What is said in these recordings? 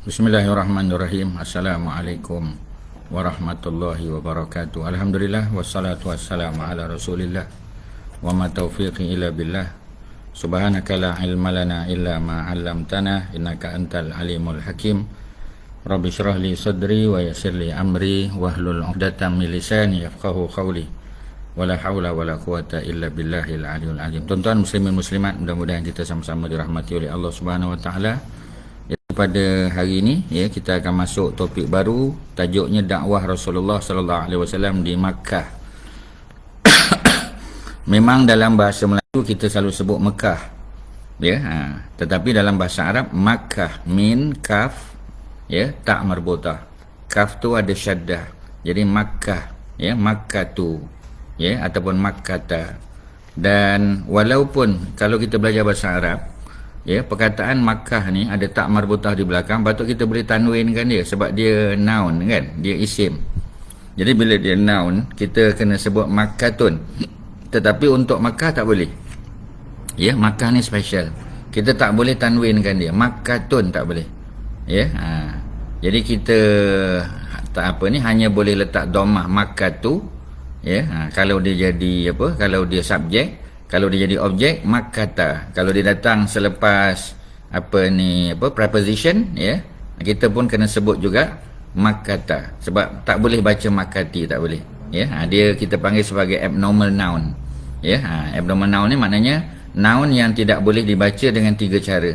Bismillahirrahmanirrahim. Assalamualaikum warahmatullahi wabarakatuh. Alhamdulillah wassalatu wassalamu ala Rasulillah wa ma taufiqi illa billah. Subhanaka la ilma lana illa ma 'allamtana innaka antal alimul hakim. Rabbi shrah li sadri wa yassir li amri wahlul 'uqdatam min lisani yafqahu qawli. Wala haula wala quwata illa billahil aliyul azim. Tuan-tuan muslimin muslimat, mudah-mudahan kita sama-sama dirahmati oleh Allah Subhanahu wa taala. Pada hari ini kita akan masuk topik baru, tajuknya dakwah Rasulullah sallallahu alaihi wasallam di Makkah. Memang dalam bahasa Melayu kita selalu sebut Mekah, tetapi dalam bahasa Arab Makkah, min kaf tak marbutah. Kaf tu ada syaddah. Jadi Makkah, Makkatu, ataupun Makkata. Dan walaupun kalau kita belajar bahasa Arab, perkataan Makkah ni ada tak marbutah di belakang, patut kita boleh tanwinkan dia sebab dia noun kan, dia isim. Jadi bila dia noun, kita kena sebut Makkatun. Tetapi untuk Makkah tak boleh. Makkah ni special. Kita tak boleh tanwinkan dia. Makkatun tak boleh. Jadi kita hanya boleh letak dhammah Makkatu. Kalau dia jadi kalau dia subjek. Kalau dia jadi objek, Makkata. Kalau dia datang selepas preposition, kita pun kena sebut juga Makkata. Sebab tak boleh baca Makkati, tak boleh. Dia kita panggil sebagai abnormal noun. Abnormal noun ni maknanya noun yang tidak boleh dibaca dengan tiga cara.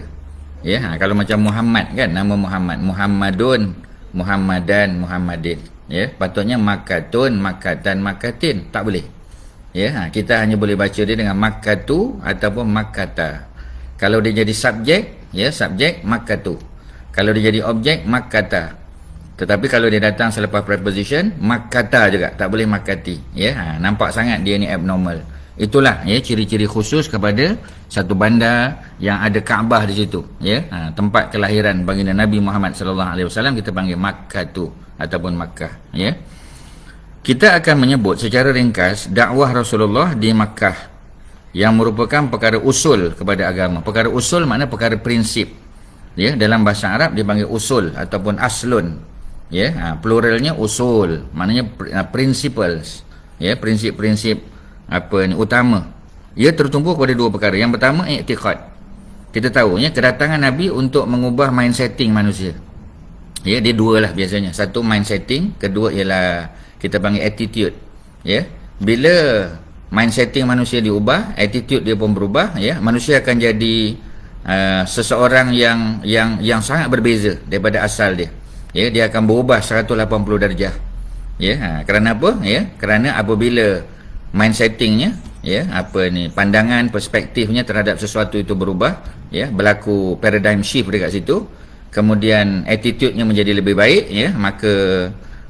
Kalau macam Muhammad kan, nama Muhammad, Muhammadun, Muhammadan, Muhammadin. Patutnya Makkatun, Makkatan, Makkatin, tak boleh. Kita hanya boleh baca dia dengan Makkatu ataupun Makkata. Kalau dia jadi subjek, subjek Makkatu. Kalau dia jadi objek, Makkata. Tetapi kalau dia datang selepas preposition, Makkata juga, tak boleh Makkati. Nampak sangat dia ni abnormal. Itulah ciri-ciri khusus kepada satu bandar yang ada Kaabah di situ. Tempat kelahiran baginda Nabi Muhammad sallallahu alaihi wasallam kita panggil Makkatu ataupun Makkah. Kita akan menyebut secara ringkas dakwah Rasulullah di Makkah yang merupakan perkara usul kepada agama. Perkara usul makna perkara prinsip. Dalam bahasa Arab dipanggil usul ataupun aslun. Pluralnya usul, maknanya principles. Prinsip-prinsip utama. Ia tertumpu kepada dua perkara. Yang pertama i'tiqad. Kita tahu kedatangan Nabi untuk mengubah mind setting manusia. Dia dua lah biasanya. Satu mind setting, kedua ialah kita panggil attitude. Bila mind setting manusia diubah, attitude dia pun berubah, manusia akan jadi seseorang yang sangat berbeza daripada asal dia. Dia akan berubah 180 darjah. Kerana apa? Kerana apabila mind settingnya, pandangan, perspektifnya terhadap sesuatu itu berubah, berlaku paradigm shift dekat situ, kemudian attitude-nya menjadi lebih baik, maka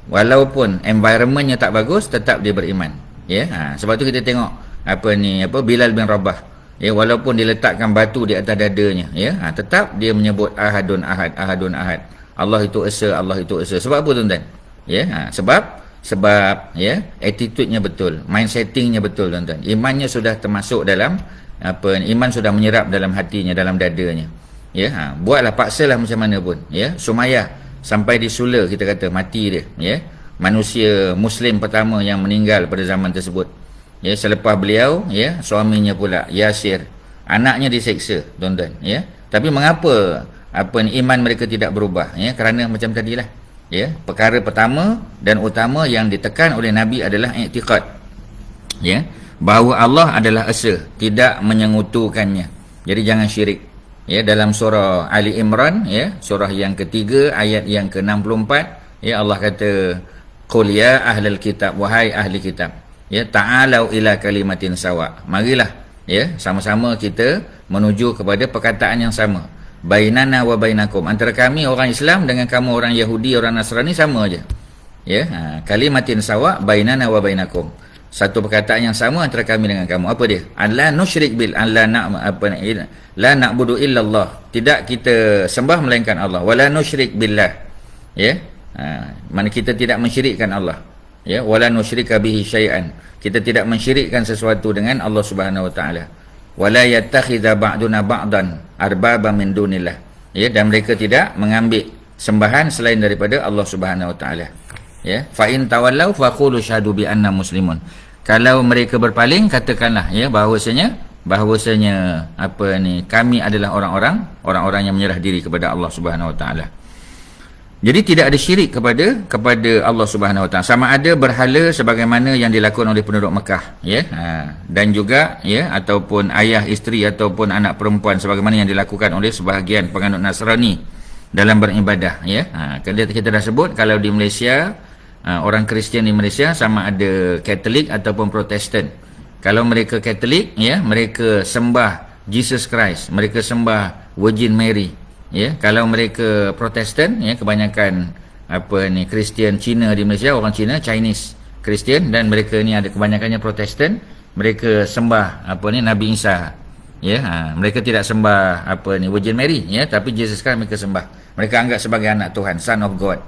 walaupun environmentnya tak bagus, tetap dia beriman. Sebab tu kita tengok Bilal bin Rabah, walaupun dia letakkan batu di atas dadanya, tetap dia menyebut ahadun ahad, ahadun ahad. Allah itu esa, Allah itu esa. Sebab apa tuan-tuan? Sebab attitude-nya betul, mind setting-nya betul tuan-tuan. Imannya sudah termasuk dalam iman sudah menyerap dalam hatinya, dalam dadanya. Buatlah, paksalah macam mana pun. Sumayyah sampai disula, kita kata mati dia, manusia muslim pertama yang meninggal pada zaman tersebut. Selepas beliau, suaminya pula Yasir, anaknya diseksa tuan-tuan. Tapi mengapa iman mereka tidak berubah? Kerana macam tadilah, perkara pertama dan utama yang ditekan oleh Nabi adalah i'tiqad, bahawa Allah adalah esa, tidak menyengutukannya. Jadi jangan syirik. Dalam surah Ali Imran, surah yang ketiga, ayat yang ke-64, Allah kata, qul ya ahlal kitab, wahai ahli kitab, ta'alau ila kalimatin sawa. Marilah, sama-sama kita menuju kepada perkataan yang sama. Bainana wa bainakum, antara kami orang Islam dengan kamu orang Yahudi, orang Nasrani sama aja. Kalimatin sawa bainana wa bainakum. Satu perkataan yang sama antara kami dengan kamu. Apa dia? La nusyrik bil, la na'budu illallah. Tidak kita sembah melainkan Allah. Wala nusyrik billah. Mana kita tidak mensyirikkan Allah. Wala nusyrika bihi syai'an. Kita tidak mensyirikkan sesuatu dengan Allah Subhanahu wa taala. Wala yattakhidha ba'duna ba'dan arbaba min dunillah. Dan mereka tidak mengambil sembahan selain daripada Allah Subhanahu Wa Taala. Ya, fa in tawallau faqulu syahadu bi anna muslimun. Kalau mereka berpaling, katakanlah ya bahawasanya apa ni, kami adalah orang-orang yang menyerah diri kepada Allah Subhanahu Wa Taala. Jadi tidak ada syirik kepada Allah Subhanahu Wa Taala. Sama ada berhala sebagaimana yang dilakukan oleh penduduk Mekah, ya. Dan juga ya ataupun ayah, isteri ataupun anak perempuan sebagaimana yang dilakukan oleh sebahagian penganut Nasrani dalam beribadah, ya. Kita dah sebut kalau di Malaysia orang Kristian di Malaysia sama ada Katolik ataupun Protestan. Kalau mereka Katolik, ya, mereka sembah Jesus Christ, mereka sembah Virgin Mary, ya. Kalau mereka Protestan, ya, kebanyakan Kristian Cina di Malaysia, orang Cina, Chinese Kristian, dan mereka ni ada kebanyakannya Protestan, mereka sembah Nabi Isa, ya. Mereka tidak sembah Virgin Mary, ya, tapi Jesus Christ mereka sembah. Mereka anggap sebagai anak Tuhan, Son of God.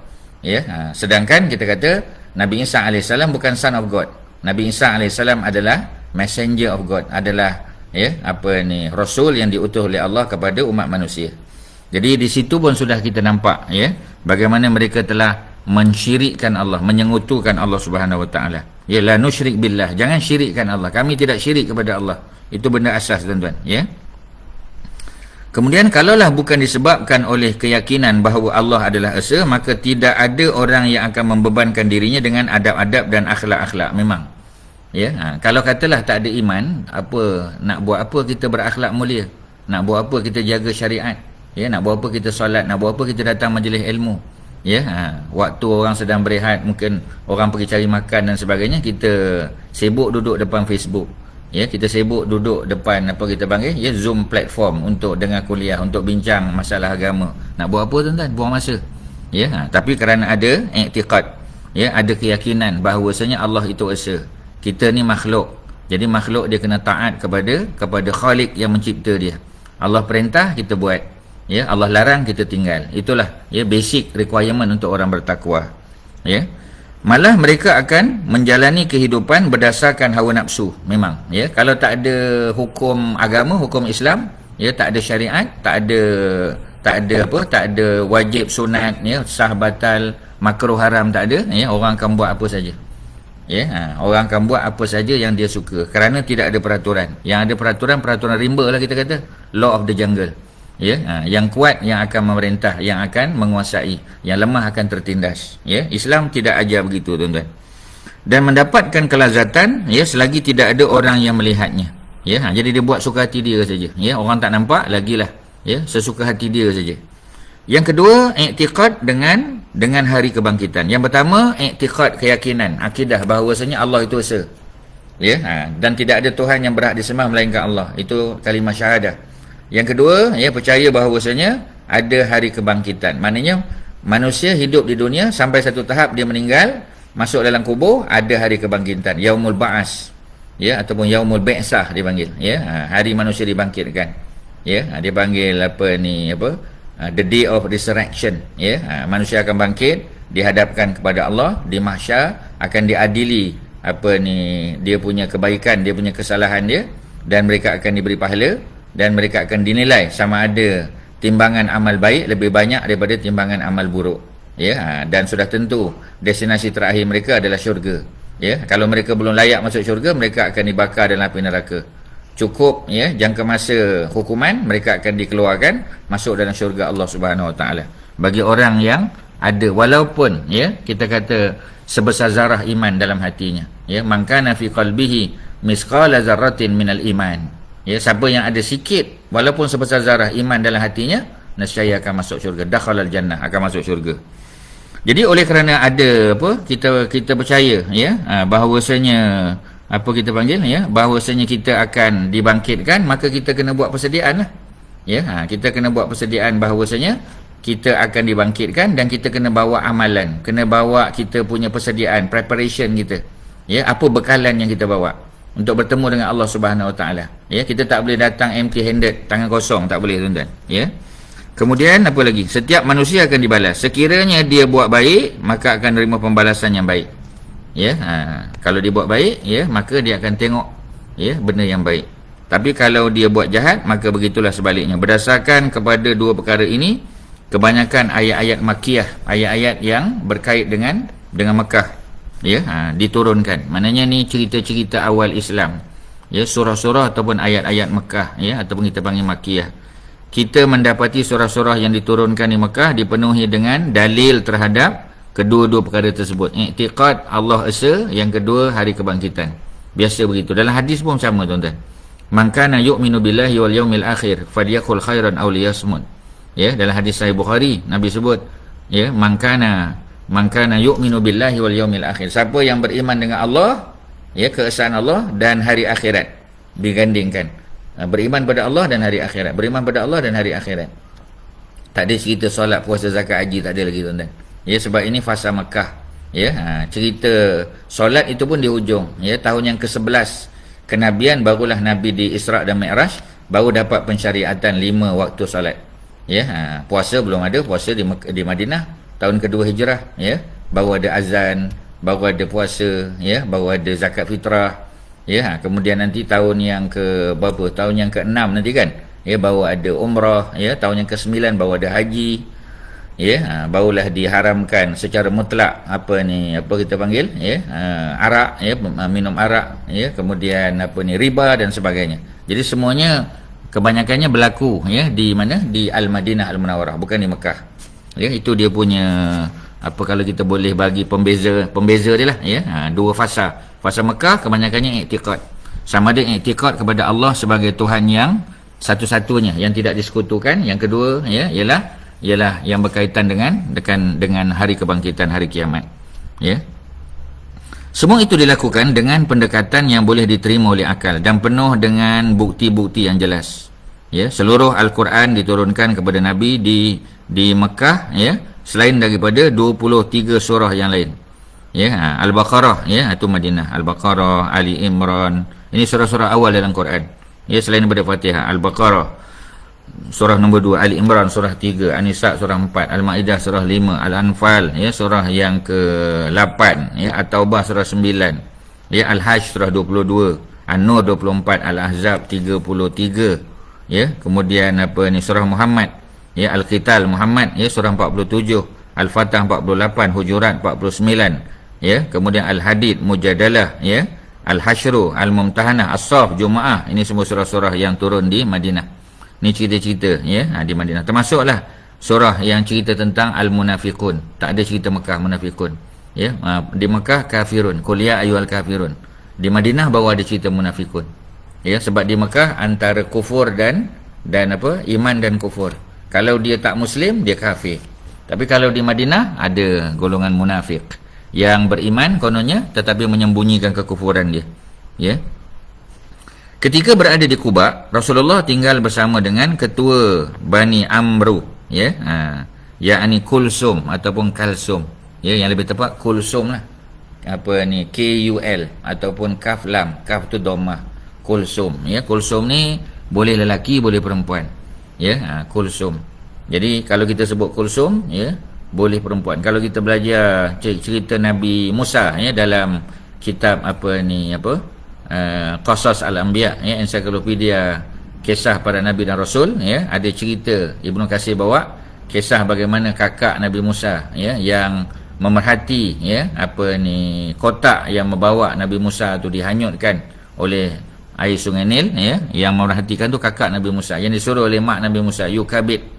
Ya, sedangkan kita kata Nabi Isa AS bukan Son of God. Nabi Isa AS adalah Messenger of God, adalah ya Rasul yang diutus oleh Allah kepada umat manusia. Jadi di situ pun sudah kita nampak ya bagaimana mereka telah mensyirikkan Allah, menyengutukan Allah Subhanahu Wa Taala. Ya, la nusyrik billah, jangan syirikkan Allah. Kami tidak syirik kepada Allah. Itu benda asas, tuan-tuan, ya. Kemudian kalaulah bukan disebabkan oleh keyakinan bahawa Allah adalah esa, maka tidak ada orang yang akan membebankan dirinya dengan adab-adab dan akhlak-akhlak. Memang, ya. Kalau katalah tak ada iman, apa nak buat apa kita berakhlak mulia? Nak buat apa kita jaga syariat? Ya, nak buat apa kita solat? Nak buat apa kita datang majlis ilmu? Ya, waktu orang sedang berehat, mungkin orang pergi cari makan dan sebagainya, kita sibuk duduk depan Facebook. Ya, kita sibuk duduk depan Zoom platform untuk dengar kuliah, untuk bincang masalah agama. Nak buat apa, tuan-tuan? Buang masa. Ya, tapi kerana ada i'tiqad, ya, ada keyakinan bahawasanya Allah itu esa. Kita ni makhluk. Jadi makhluk dia kena taat kepada Khalik yang mencipta dia. Allah perintah kita buat. Ya, Allah larang kita tinggal. Itulah ya basic requirement untuk orang bertakwa. Ya. Malah mereka akan menjalani kehidupan berdasarkan hawa nafsu. Memang, ya, kalau tak ada hukum agama, hukum Islam, ya, tak ada syariat, tak ada wajib sunat, ya, sah batal, makruh haram, tak ada, ya, orang akan buat apa saja. Ya, orang akan buat apa saja yang dia suka kerana tidak ada peraturan. Yang ada peraturan rimba lah, kita kata law of the jungle. Ya, yang kuat yang akan memerintah, yang akan menguasai, yang lemah akan tertindas. Ya, Islam tidak ajar begitu, tuan-tuan. Dan mendapatkan kelazatan, ya, selagi tidak ada orang yang melihatnya. Ya, jadi dia buat suka hati dia saja. Ya, orang tak nampak lagilah. Ya, sesuka hati dia saja. Yang kedua, i'tiqad dengan hari kebangkitan. Yang pertama, i'tiqad, keyakinan, akidah bahawasanya Allah itu esa. Ya, dan tidak ada Tuhan yang berhak disembah melainkan Allah. Itu kalimah syahadah. Yang kedua, ya, percaya bahawasanya ada hari kebangkitan. Maknanya manusia hidup di dunia sampai satu tahap dia meninggal, masuk dalam kubur, ada hari kebangkitan, yaumul ba'as, ya, ataupun yaumul ba'sah dipanggil, ya, hari manusia dibangkitkan. Ya, dia panggil the day of resurrection. Ya, manusia akan bangkit, dihadapkan kepada Allah di mahsyar, akan diadili dia punya kebaikan, dia punya kesalahan dia, dan mereka akan diberi pahala. Dan mereka akan dinilai sama ada timbangan amal baik lebih banyak daripada timbangan amal buruk. Ya, dan sudah tentu destinasi terakhir mereka adalah syurga. Ya, kalau mereka belum layak masuk syurga, mereka akan dibakar dalam api neraka. Cukup, ya, jangka masa hukuman, mereka akan dikeluarkan masuk dalam syurga Allah Subhanahu Wa Taala. Bagi orang yang ada, walaupun, ya, kita kata sebesar zarah iman dalam hatinya. Ya, man kana fi qalbihi misqala zarratin minal iman. Ya, siapa yang ada sikit walaupun sebesar zarah iman dalam hatinya, nescaya akan masuk syurga, dakhalal jannah, akan masuk syurga. Jadi oleh kerana ada kita percaya, ya, bahawasanya bahawasanya kita akan dibangkitkan, maka kita kena buat persediaan lah. Ya, kita kena buat persediaan bahawasanya kita akan dibangkitkan, dan kita kena bawa amalan, kena bawa kita punya persediaan, preparation kita. Ya, apa bekalan yang kita bawa untuk bertemu dengan Allah Subhanahu Wa Taala. Ya, kita tak boleh datang empty handed, tangan kosong, tak boleh, tuan-tuan. Ya. Kemudian apa lagi? Setiap manusia akan dibalas. Sekiranya dia buat baik, maka akan menerima pembalasan yang baik. Ya, kalau dia buat baik, ya, maka dia akan tengok, ya, benda yang baik. Tapi kalau dia buat jahat, maka begitulah sebaliknya. Berdasarkan kepada dua perkara ini, kebanyakan ayat-ayat makiyah, ayat-ayat yang berkait dengan Mekah, ya, diturunkan. Maknanya ni cerita-cerita awal Islam, ya, surah-surah ataupun ayat-ayat Mekah, ya, ataupun kita panggil makiyah. Kita mendapati surah-surah yang diturunkan di Mekah dipenuhi dengan dalil terhadap kedua-dua perkara tersebut. I'tiqad Allah Esa, yang kedua hari kebangkitan. Biasa begitu. Dalam hadis pun sama, tuan-tuan. Man kana yu'minu billahi wal yaumil akhir falyaqul khairan aw liyasmut. Ya, dalam hadis Sahih Bukhari Nabi sebut, ya, man kana yu'minu billahi wal yaumil akhir. Siapa yang beriman dengan Allah, ya, keesaan Allah dan hari akhirat, digandingkan. Beriman pada Allah dan hari akhirat. Beriman pada Allah dan hari akhirat. Tak ada cerita solat, puasa, zakat, haji, tak ada lagi, tuan-tuan. Ya, sebab ini fasa Mekah. Ya, cerita solat itu pun di hujung. Ya, tahun yang ke-11 kenabian barulah Nabi di Isra' dan Mi'raj, baru dapat pensyariatan 5 waktu solat. Ya, puasa belum ada, puasa di Madinah tahun kedua hijrah, ya, baru ada azan, baru ada puasa, ya, baru ada zakat fitrah. Ya, kemudian nanti tahun yang ke berapa? Tahun yang ke-6 nanti kan, ya, baru ada umrah, ya, tahun yang ke-9 baru ada haji. Ya, barulah diharamkan secara mutlak apa kita panggil, ya, arak, ya, minum arak, ya, kemudian riba dan sebagainya. Jadi semuanya kebanyakannya berlaku, ya, di mana? Di Al-Madinah Al-Munawwarah, bukan di Mekah. Ya, itu dia punya kalau kita boleh bagi pembeza dia lah, ya. Dua fasa. Fasa Mekah kebanyakannya i'tiqad. Sama ada i'tiqad kepada Allah sebagai Tuhan yang satu-satunya, yang tidak disekutukan. Yang kedua, ya, ialah yang berkaitan dengan hari kebangkitan, hari kiamat. Ya. Semua itu dilakukan dengan pendekatan yang boleh diterima oleh akal dan penuh dengan bukti-bukti yang jelas. Ya, seluruh Al-Quran diturunkan kepada Nabi di Mekah, ya, selain daripada 23 surah yang lain. Ya, Al-Baqarah, ya, itu Madinah. Al-Baqarah, Ali Imran, ini surah-surah awal dalam Quran. Ya, selain daripada Fatihah. Al-Baqarah surah nombor 2, Ali Imran surah 3, An-Nisa surah 4, Al-Maidah surah 5, Al-Anfal, ya, surah yang ke-8, ya, At-Taubah surah 9, ya, Al-Hajj surah 22, An-Nur 24, Al-Ahzab 33, ya, kemudian surah Muhammad, ya, Al-Qital Muhammad, ya, surah 47, Al-Fatah 48, Hujurat 49, ya, kemudian Al-Hadid, Mujadalah, ya, Al-Hasyru, Al-Mumtahanah, As-Saff, Jumaah. Ini semua surah-surah yang turun di Madinah. Ini cerita-cerita, ya, di Madinah. Termasuklah surah yang cerita tentang Al-Munafiqun. Tak ada cerita Mekah Munafiqun. Ya, di Mekah kafirun, qul ya ayyuhal kafirun. Di Madinah baru ada cerita Munafiqun. Ya, sebab di Mekah antara kufur dan iman dan kufur. Kalau dia tak Muslim, dia kafir. Tapi kalau di Madinah ada golongan munafik yang beriman kononnya tetapi menyembunyikan kekufuran dia. Ya. Ketika berada di Quba, Rasulullah tinggal bersama dengan ketua Bani Amru, ya. Yakni Kulsum ataupun Kalsum. Ya, yang lebih tepat Kulsum lah. KUL ataupun kaf lam. Kaf tu dhammah. Kulsum, ya. Kulsum ni boleh lelaki, boleh perempuan. Ya, Kulsum. Jadi kalau kita sebut Kulsum, ya, boleh perempuan. Kalau kita belajar cerita Nabi Musa, ya, dalam kitab Qasas Al-Anbiya, ya, ensiklopedia kisah para Nabi dan Rasul, ya, ada cerita Ibnu Katsir bawa kisah bagaimana kakak Nabi Musa, ya, yang memerhati, ya, kotak yang membawa Nabi Musa tu dihanyutkan oleh air sungai Nil, ya, yang memerhatikan tu kakak Nabi Musa yang disuruh oleh mak Nabi Musa, Yukabid.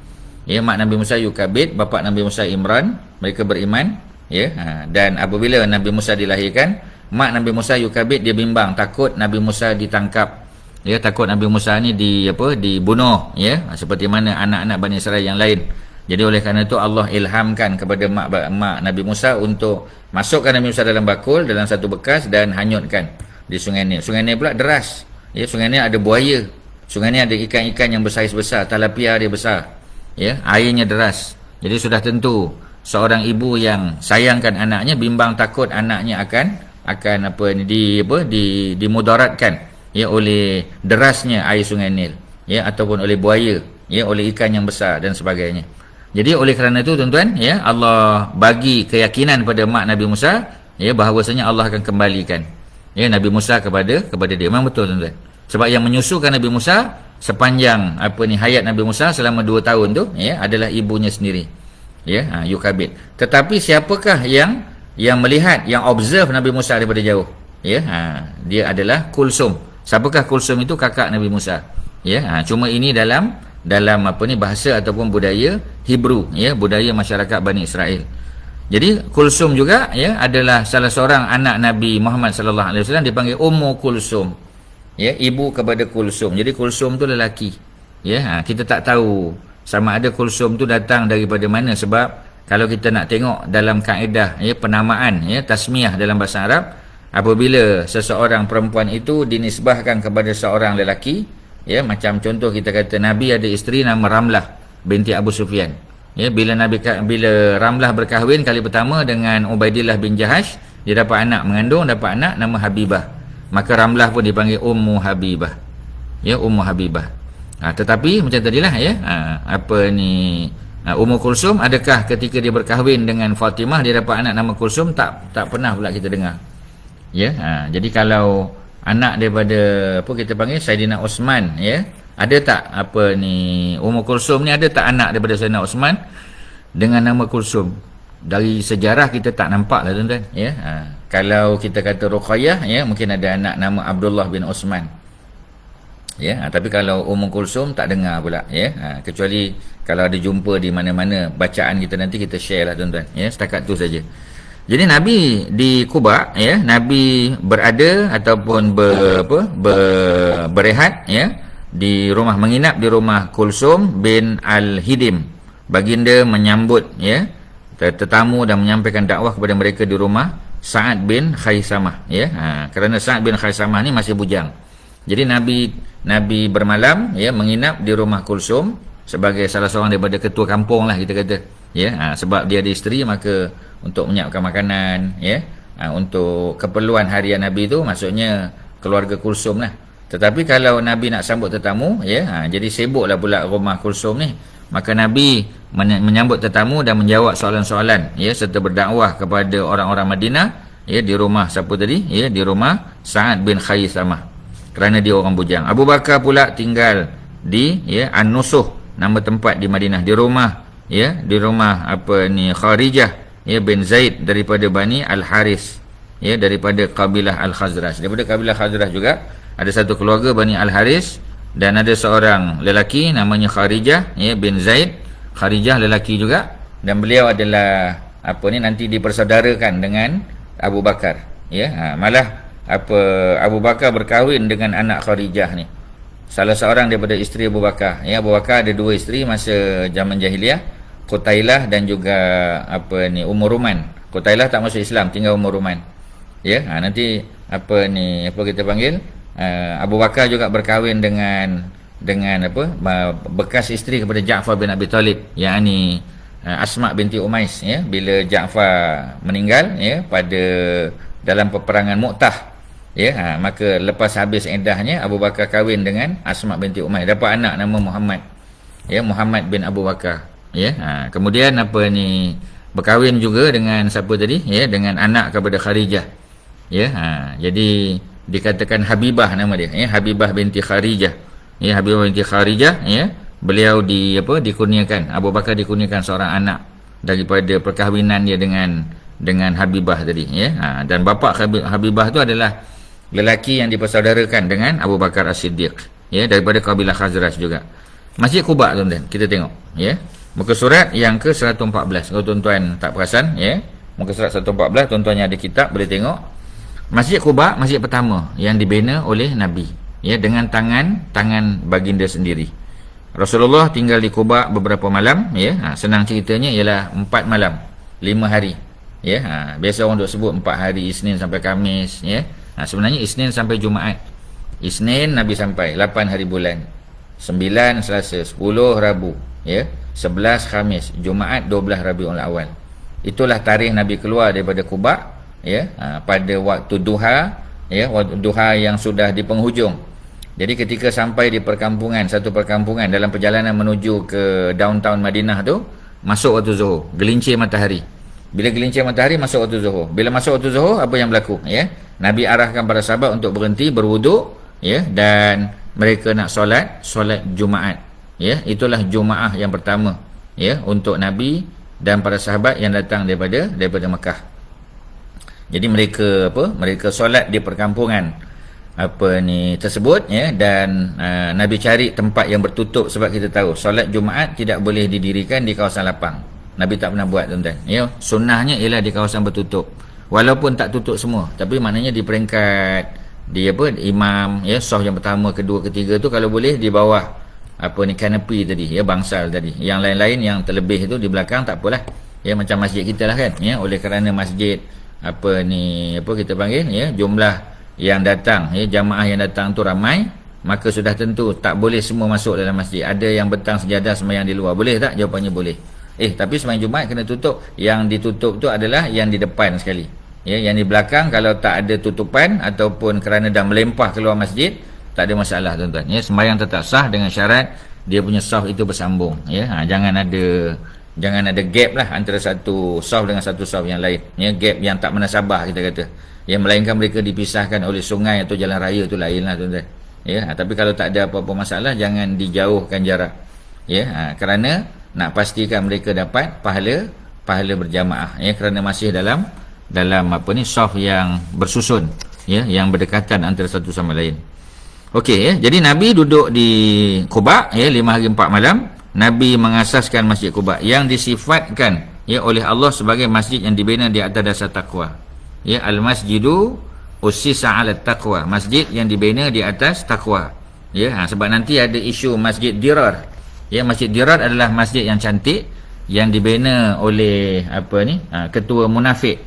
Ya, mak Nabi Musa Yukabid, bapa Nabi Musa Imran, mereka beriman, ya. Dan apabila Nabi Musa dilahirkan, mak Nabi Musa Yukabid dia bimbang, takut Nabi Musa ditangkap. Ya, takut Nabi Musa ni dibunuh, ya, seperti mana anak-anak Bani Israel yang lain. Jadi oleh kerana itu Allah ilhamkan kepada mak Nabi Musa untuk masukkan Nabi Musa dalam bakul, dalam satu bekas dan hanyutkan di sungai Nil. Sungai Nil pula deras. Ya, sungai Nil ada buaya. Sungai Nil ada ikan-ikan yang bersaiz besar, talapia dia besar. Ya, airnya deras. Jadi sudah tentu seorang ibu yang sayangkan anaknya bimbang takut anaknya akan dimudaratkan, ya, oleh derasnya air sungai Nil, ya, ataupun oleh buaya, ya, oleh ikan yang besar dan sebagainya. Jadi oleh kerana itu, tuan-tuan, ya, Allah bagi keyakinan pada mak Nabi Musa, ya, bahawasanya Allah akan kembalikan, ya, Nabi Musa kepada dia. Memang betul, tuan-tuan. Sebab yang menyusukan Nabi Musa sepanjang hayat Nabi Musa selama 2 tahun tu, ya, adalah ibunya sendiri, ya, Yukabid. Tetapi siapakah yang melihat, yang observe Nabi Musa daripada jauh, ya, dia adalah Kulsum. Siapakah Kulsum itu? Kakak Nabi Musa, ya. Cuma ini dalam bahasa ataupun budaya Hebrew, ya, budaya masyarakat Bani Israel. Jadi Kulsum juga, ya, adalah salah seorang anak Nabi Muhammad sallallahu alaihi wasallam, dipanggil Ummu Kulsum, ya, ibu kepada Kulsum. Jadi Kulsum tu lelaki, ya. Kita tak tahu sama ada Kulsum tu datang daripada mana, sebab kalau kita nak tengok dalam kaedah, ya, penamaan, ya, tasmiyah dalam bahasa Arab, apabila seseorang perempuan itu dinisbahkan kepada seorang lelaki, ya, macam contoh kita kata Nabi ada isteri nama Ramlah binti Abu Sufyan, ya, bila Ramlah berkahwin kali pertama dengan Ubaidillah bin Jahash, dia dapat anak mengandung, dapat anak nama Habibah, maka Ramlah pun dipanggil Ummu Habibah, ya, Ummu Habibah. Tetapi macam tadilah, ya, Ummu Kulsum, adakah ketika dia berkahwin dengan Fatimah dia dapat anak nama Kulsum? Tak pernah pula kita dengar, ya. Jadi kalau anak daripada kita panggil Saidina Osman, ya, ada tak Ummu Kulsum ni, ada tak anak daripada Saidina Osman dengan nama Kulsum? Dari sejarah kita tak nampak lah, tuan-tuan, ya. Kalau kita kata Ruqayyah, ya, mungkin ada anak nama Abdullah bin Osman, ya. Tapi kalau Ummu Kulsum tak dengar pula, ya. Kecuali kalau ada jumpa di mana-mana bacaan kita, nanti kita share lah, tuan-tuan, ya. Setakat tu saja. Jadi Nabi di Quba, ya, Nabi berada ataupun berehat, ya, di rumah, menginap di rumah Kulsum bin Al-Hidim. Baginda menyambut, ya, tetamu dan menyampaikan dakwah kepada mereka di rumah Sa'ad bin Khaisamah, ya. Kerana Sa'ad bin Khaisamah ni masih bujang. Jadi Nabi bermalam, ya, menginap di rumah Kulsum sebagai salah seorang daripada ketua kampung lah kita kata, ya. Sebab dia ada isteri, maka untuk menyiapkan makanan, ya, untuk keperluan harian Nabi tu, maksudnya keluarga Kulsum lah. Tetapi kalau Nabi nak sambut tetamu, ya, jadi sibuklah pula rumah Kulsum ni, maka Nabi menyambut tetamu dan menjawab soalan-soalan, ya, serta berdakwah kepada orang-orang Madinah, ya, di rumah siapa tadi, ya, di rumah Sa'ad bin Khaisamah, kerana dia orang bujang. Abu Bakar pula tinggal di, ya, An-Nusuh, nama tempat di Madinah, di rumah, ya, di rumah Kharijah, ya, bin Zaid daripada Bani Al-Haris, ya, daripada kabilah Al-Khazraj. Daripada kabilah Khazraj juga ada satu keluarga Bani Al-Haris, dan ada seorang lelaki namanya Kharijah, ya, bin Zaid. Kharijah lelaki juga, dan beliau adalah nanti dipersaudarakan dengan Abu Bakar, ya. Malah Abu Bakar berkahwin dengan anak Kharijah ni, salah seorang daripada isteri Abu Bakar, ya. Abu Bakar ada 2 isteri masa zaman jahiliah, Qutailah dan juga Ummu Ruman. Qutailah tak masuk Islam, tinggal Ummu Ruman, ya. Nanti kita panggil Abu Bakar juga berkahwin dengan bekas isteri kepada Ja'far bin Abi Talib, yakni Asma binti Umais, ya. Bila Ja'far meninggal, ya, pada dalam peperangan Mu'tah, ya, maka lepas habis iddahnya Abu Bakar kahwin dengan Asma binti Umais, dapat anak nama Muhammad, ya, Muhammad bin Abu Bakar, ya. Kemudian berkahwin juga dengan siapa tadi, ya, dengan anak kepada Kharijah, ya. Jadi dikatakan Habibah nama dia, ya, Habibah binti Kharijah, ya, Habibah binti Kharijah, ya. Beliau dikurniakan, Abu Bakar dikurniakan seorang anak daripada perkahwinan dia dengan Habibah tadi, ya. Dan bapa Habibah tu adalah lelaki yang dipersaudarakan dengan Abu Bakar As-Siddiq, ya, daripada kabilah Khazraj juga. Masjid Quba, tuan-tuan, kita tengok, ya, muka surat yang ke-114. Kalau tuan-tuan tak perasan, ya, muka surat 114, tuan-tuan yang ada kitab boleh tengok. Masjid Quba, masjid pertama yang dibina oleh Nabi, ya, dengan tangan baginda sendiri. Rasulullah tinggal di Quba beberapa malam, ya. Senang ceritanya ialah 4 malam 5 hari, ya. Biasa orang duk sebut 4 hari, Isnin sampai Khamis, ya. Sebenarnya Isnin sampai Jumaat. Isnin Nabi sampai 8 hari bulan, 9 Selasa, 10 Rabu, ya, 11 Khamis, Jumaat 12 Rabiul Awal. Itulah tarikh Nabi keluar daripada Quba, ya, pada waktu duha, ya, waktu duha yang sudah di penghujung. Jadi ketika sampai di satu perkampungan dalam perjalanan menuju ke downtown Madinah tu, masuk waktu Zuhur, gelincir matahari. Bila gelincir matahari, masuk waktu Zuhur. Bila masuk waktu Zuhur, apa yang berlaku, ya? Nabi arahkan para sahabat untuk berhenti berwuduk, ya, dan mereka nak solat Jumaat, ya. Itulah Jumaah yang pertama, ya, untuk Nabi dan para sahabat yang datang daripada Mekah. Jadi mereka solat di perkampungan tersebut, ya, dan Nabi cari tempat yang bertutup, sebab kita tahu solat Jumaat tidak boleh didirikan di kawasan lapang. Nabi tak pernah buat, tuan-tuan, ya. Sunnahnya ialah di kawasan bertutup, walaupun tak tutup semua, tapi maknanya di peringkat imam, ya, saf yang pertama, kedua, ketiga tu kalau boleh di bawah kanopi tadi, ya, bangsal tadi. Yang lain-lain yang terlebih itu di belakang tak apalah, ya, macam masjid kita lah kan, ya. Oleh kerana masjid kita panggil, ya, jumlah yang datang, ya, jamaah yang datang tu ramai, maka sudah tentu tak boleh semua masuk dalam masjid. Ada yang betang sejadah sembahyang di luar, boleh tak? Jawapannya boleh. Tapi sembahyang Jumaat kena tutup. Yang ditutup tu adalah yang di depan sekali, ya. Yang di belakang kalau tak ada tutupan ataupun kerana dah melempah keluar masjid, tak ada masalah, tuan-tuan, ya. Sembahyang tetap sah dengan syarat dia punya saf itu bersambung, ya. Jangan ada gap lah antara satu saf dengan satu saf yang lain, ya. Gap yang tak menasabah kita kata, ya, melainkan mereka dipisahkan oleh sungai atau jalan raya, tu lain lah, tuan-tuan, ya. Tapi kalau tak ada apa-apa masalah, jangan dijauhkan jarak, ya. Kerana nak pastikan mereka dapat pahala berjamaah, ya, kerana masih dalam saf yang bersusun, ya, yang berdekatan antara satu sama lain. Okey, ya. Jadi Nabi duduk di Quba, ya, 5 hari 4 malam. Nabi mengasaskan Masjid Quba yang disifatkan, ya, oleh Allah sebagai masjid yang dibina di atas dasar takwa, ya. Al-masjidu ussisa 'ala taqwa, masjid yang dibina di atas takwa, ya. Sebab nanti ada isu Masjid Dirar, ya. Masjid Dirar adalah masjid yang cantik yang dibina oleh ketua munafik.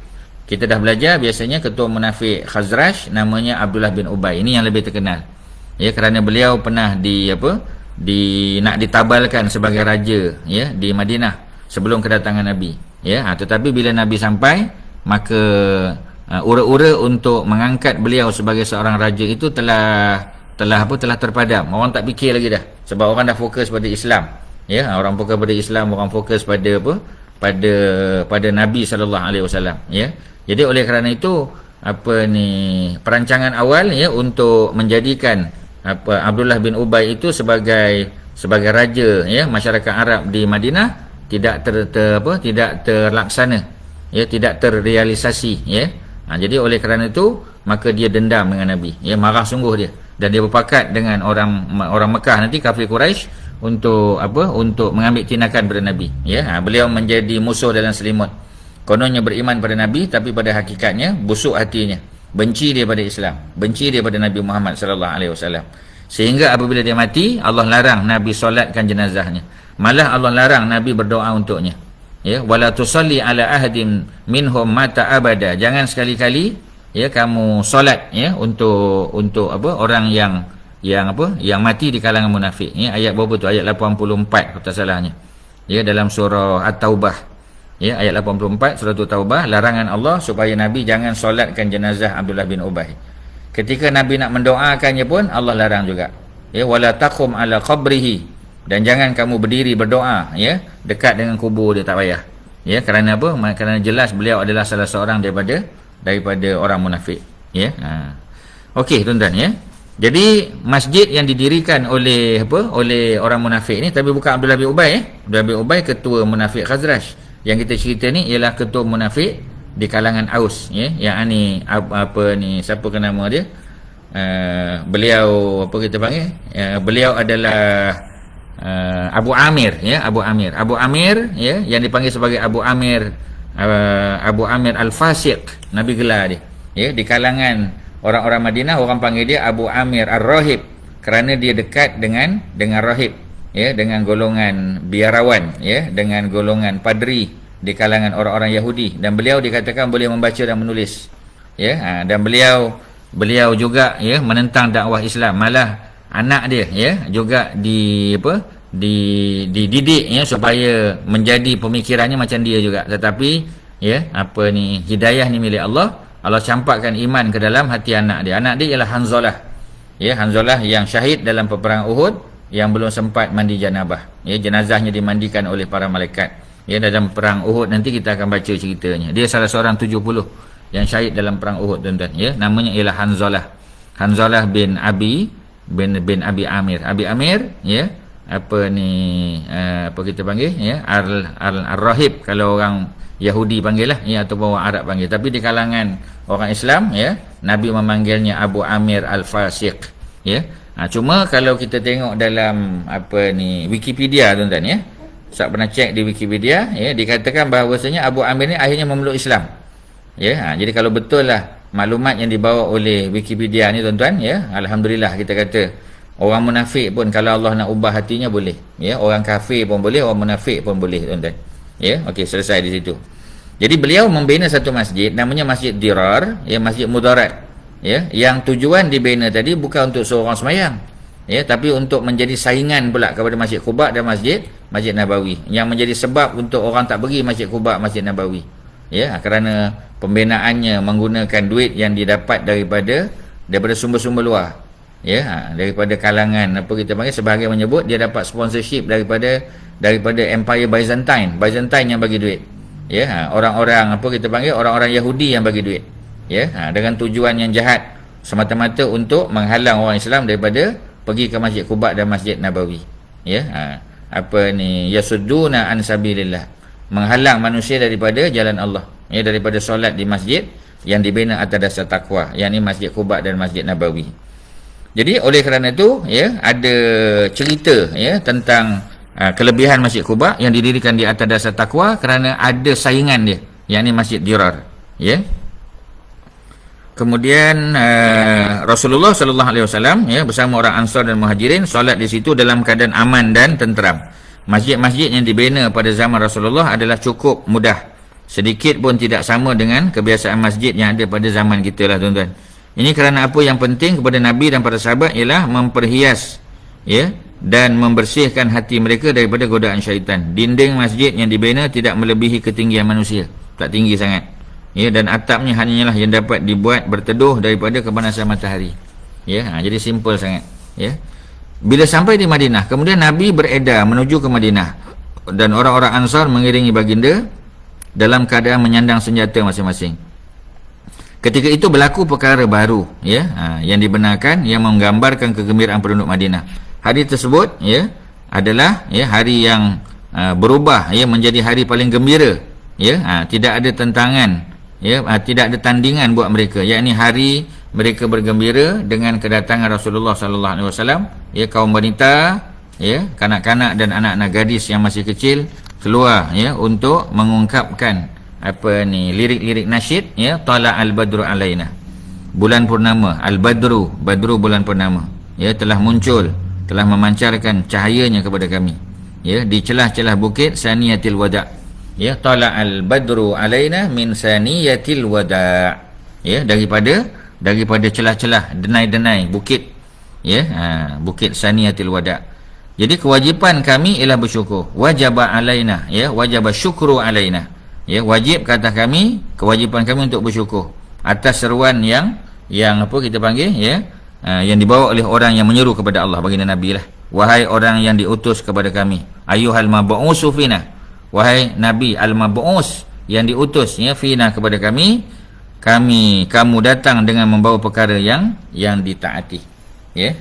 Kita dah belajar biasanya ketua munafik Khazraj namanya Abdullah bin Ubay. Ini yang lebih terkenal, ya, kerana beliau pernah nak ditabalkan sebagai raja, ya, di Madinah sebelum kedatangan Nabi, ya. Tetapi bila Nabi sampai, maka ura-ura untuk mengangkat beliau sebagai seorang raja itu telah terpadam. Orang tak fikir lagi dah, sebab orang dah fokus pada Islam, ya. Orang fokus pada Islam, orang fokus pada Nabi SAW, ya. Jadi oleh kerana itu perancangan awal, ya, untuk menjadikan Abdullah bin Ubay itu sebagai raja, ya, masyarakat Arab di Madinah tidak terlaksana, ya, tidak terrealisasi, ya. Jadi oleh kerana itu maka dia dendam dengan Nabi, ya, marah sungguh dia, dan dia berpakat dengan orang Mekah nanti, kafir Quraisy, untuk mengambil tindakan pada Nabi, ya. Beliau menjadi musuh dalam selimut. Kononnya beriman pada Nabi, tapi pada hakikatnya busuk hatinya, benci dia pada Islam, benci dia pada Nabi Muhammad sallallahu alaihi wasallam. Sehingga apabila dia mati, Allah larang Nabi solatkan jenazahnya. Malah Allah larang Nabi berdoa untuknya, ya. Wala tusalli ala ahadin minhum mata abada, jangan sekali-kali, ya, kamu solat, ya, untuk orang yang mati di kalangan munafik, ya. Ayat berapa tu? Ayat 84 kalau tak salahnya, ya, dalam surah At-Taubah, ya, ayat 84 surah At-Taubah, larangan Allah supaya Nabi jangan solatkan jenazah Abdullah bin Ubay. Ketika Nabi nak mendoakannya pun Allah larang juga, ya. Wala taqum ala qabrihi, dan jangan kamu berdiri berdoa, ya, dekat dengan kubur dia, tak payah, ya. Kerana apa? Kerana jelas beliau adalah salah seorang daripada orang munafik, ya. Okey, tuan-tuan, ya. Jadi masjid yang didirikan oleh orang munafik ni, tapi bukan Abdullah bin Ubay, Abdullah bin Ubay ketua munafik Khazraj. Yang kita cerita ni ialah ketua munafik di kalangan Aus, ya. Yang ni siapa ke nama dia? Beliau kita panggil? Beliau adalah Abu Amir, ya, Abu Amir, ya, yang dipanggil sebagai Abu Amir Al-Fasiq, Nabi gelar dia, ya. Di kalangan orang-orang Madinah orang panggil dia Abu Amir Ar-Rahib, kerana dia dekat dengan rahib, ya, dengan golongan biarawan, ya, dengan golongan padri di kalangan orang-orang Yahudi, dan beliau dikatakan boleh membaca dan menulis, ya. Dan beliau juga, ya, menentang dakwah Islam. Malah anak dia, ya, juga dididik, ya, supaya menjadi pemikirannya macam dia juga. Tetapi, ya, hidayah ni milik Allah. Allah campakkan iman ke dalam hati anak dia. Anak dia ialah Hanzalah, ya, Hanzalah yang syahid dalam peperangan Uhud, yang belum sempat mandi janabah, ya. Jenazahnya dimandikan oleh para malaikat, ya, dalam perang Uhud. Nanti kita akan baca ceritanya. Dia salah seorang 70 yang syahid dalam perang Uhud, tuan-tuan, ya. Namanya ialah Hanzalah. Hanzalah bin Abi Amir. Abi Amir, ya, apa ni, apa kita panggil, ya, Ar-Rahib kalau orang Yahudi panggil lah, ya, atau orang Arab panggil. Tapi di kalangan orang Islam, ya, Nabi memanggilnya Abu Amir Al-Fasiq, ya. Cuma kalau kita tengok dalam apa ni Wikipedia, tuan-tuan, ya, saya pernah cek di Wikipedia, ya, dikatakan bahawasanya Abu Amir ni akhirnya memeluk Islam, ya. Jadi kalau betul lah maklumat yang dibawa oleh Wikipedia ni, tuan-tuan, ya, alhamdulillah kita kata orang munafik pun kalau Allah nak ubah hatinya boleh, ya, orang kafir pun boleh, orang munafik pun boleh, tuan-tuan, ya. Okey, selesai di situ. Jadi beliau membina satu masjid namanya Masjid Dirar, ya, Masjid Mudarat, ya, yang tujuan dibina tadi bukan untuk seorang semayang, ya, tapi untuk menjadi saingan pula kepada Masjid Quba dan Masjid Nabawi, yang menjadi sebab untuk orang tak pergi Masjid Quba, Masjid Nabawi, ya, kerana pembinaannya menggunakan duit yang didapat daripada sumber-sumber luar, ya, daripada kalangan apa kita panggil, sebahagian menyebut dia dapat sponsorship daripada Empire Byzantine yang bagi duit, ya, orang-orang apa kita panggil, orang-orang Yahudi yang bagi duit, ya, dengan tujuan yang jahat semata-mata untuk menghalang orang Islam daripada pergi ke Masjid Quba dan Masjid Nabawi, ya, apa ni, yasudduna an sabilillah, menghalang manusia daripada jalan Allah, ya, daripada solat di masjid yang dibina atas dasar takwa, yakni Masjid Quba dan Masjid Nabawi. Jadi oleh kerana itu, ya, ada cerita, ya, tentang kelebihan Masjid Quba yang didirikan di atas dasar takwa kerana ada saingan dia, yakni Masjid Dirar, ya. Kemudian Rasulullah sallallahu alaihi wasallam, ya, bersama orang Ansar dan Muhajirin solat di situ dalam keadaan aman dan tenteram. Masjid-masjid yang dibina pada zaman Rasulullah adalah cukup mudah, sedikit pun tidak sama dengan kebiasaan masjid yang ada pada zaman kita lah, tuan-tuan. Ini kerana apa yang penting kepada Nabi dan para sahabat ialah memperhias, ya, dan membersihkan hati mereka daripada godaan syaitan. Dinding masjid yang dibina tidak melebihi ketinggian manusia, tak tinggi sangat, ya, dan atapnya hanyalah yang dapat dibuat berteduh daripada kepanasan matahari, ya. Jadi simple sangat, ya. Bila sampai di Madinah, kemudian Nabi beredar menuju ke Madinah dan orang-orang Ansar mengiringi baginda dalam keadaan menyandang senjata masing-masing. Ketika itu berlaku perkara baru, ya, yang dibenarkan, yang menggambarkan kegembiraan penduduk Madinah. Hari tersebut, ya, adalah, ya, hari yang berubah, ya, menjadi hari paling gembira, ya. Tidak ada tentangan, ya, tidak ada tandingan buat mereka, yakni hari mereka bergembira dengan kedatangan Rasulullah sallallahu alaihi wasallam, ya. Kaum wanita, ya, kanak-kanak dan anak-anak gadis yang masih kecil keluar, ya, untuk mengungkapkan apa ni, lirik-lirik nasyid, ya, tala al-badru alaina, bulan purnama, al-badru, bulan purnama, ya, telah muncul, telah memancarkan cahayanya kepada kami, ya, di celah-celah bukit Saniyatil Wada', ya, tala al-badru alaina min Saniyatil Wada', ya, daripada celah-celah denai-denai bukit, ya, bukit Saniyatil Wada'. Jadi kewajipan kami ialah bersyukur, wajaba alaina, ya, wajaba syukru alaina, ya, wajib kata kami, kewajipan kami untuk bersyukur atas seruan yang apa kita panggil, ya, yang dibawa oleh orang yang menyeru kepada Allah, baginda Nabi lah. Wahai orang yang diutus kepada kami, ayyuhal mab'usu fina, wahai Nabi al-mab'us yang diutus, ya, fina kepada kami, kamu datang dengan membawa perkara yang ditaati, ya.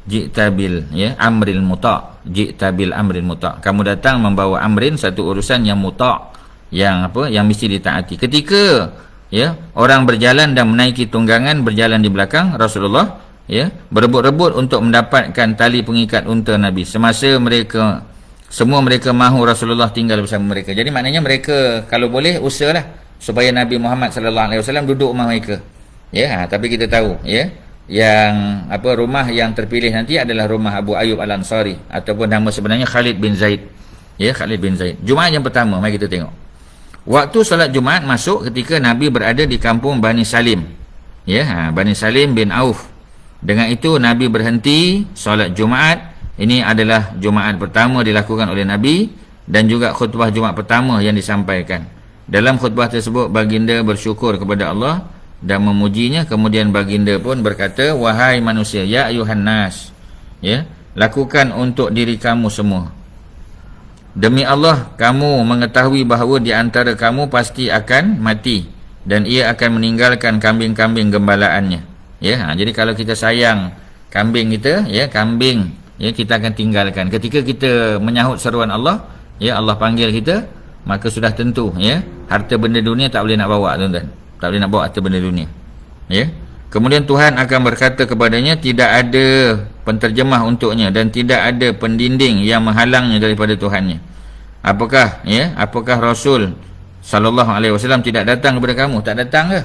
Ji'tabil, ya, amril muta', ji'tabil amril muta', kamu datang membawa amrin, satu urusan yang muta', yang apa, yang mesti ditaati. Ketika, ya, orang berjalan dan menaiki tunggangan berjalan di belakang Rasulullah, ya, berebut-rebut untuk mendapatkan tali pengikat unta Nabi. Semua mereka mahu Rasulullah tinggal bersama mereka. Jadi maknanya mereka kalau boleh usahalah supaya Nabi Muhammad sallallahu alaihi wasallam duduk rumah mereka, ya. Tapi kita tahu, ya, yang apa, rumah yang terpilih nanti adalah rumah Abu Ayyub Al-Ansari, ataupun nama sebenarnya Khalid bin Zaid, ya, Khalid bin Zaid. Jumaat yang pertama, mari kita tengok. Waktu solat Jumaat masuk ketika Nabi berada di kampung Bani Salim, ya, Bani Salim bin Auf. Dengan itu Nabi berhenti solat Jumaat. Ini adalah Jumaat pertama dilakukan oleh Nabi dan juga khutbah Jumaat pertama yang disampaikan. Dalam khutbah tersebut baginda bersyukur kepada Allah dan memujinya. Kemudian baginda pun berkata, wahai manusia, ya ayuhan nas, ya, lakukan untuk diri kamu semua. Demi Allah, kamu mengetahui bahawa di antara kamu pasti akan mati, dan ia akan meninggalkan kambing-kambing gembalaannya. Ya, jadi kalau kita sayang kambing kita, ya, kambing, ya, kita akan tinggalkan. Ketika kita menyahut seruan Allah, ya, Allah panggil kita, maka sudah tentu, ya, harta benda dunia tak boleh nak bawa, tuan-tuan. Tak boleh nak bawa harta benda dunia. Ya. Kemudian Tuhan akan berkata kepadanya, tidak ada penterjemah untuknya dan tidak ada pendinding yang menghalangnya daripada Tuhannya. Apakah, ya, apakah Rasul sallallahu alaihi wasallam tidak datang kepada kamu? Tak datang ke?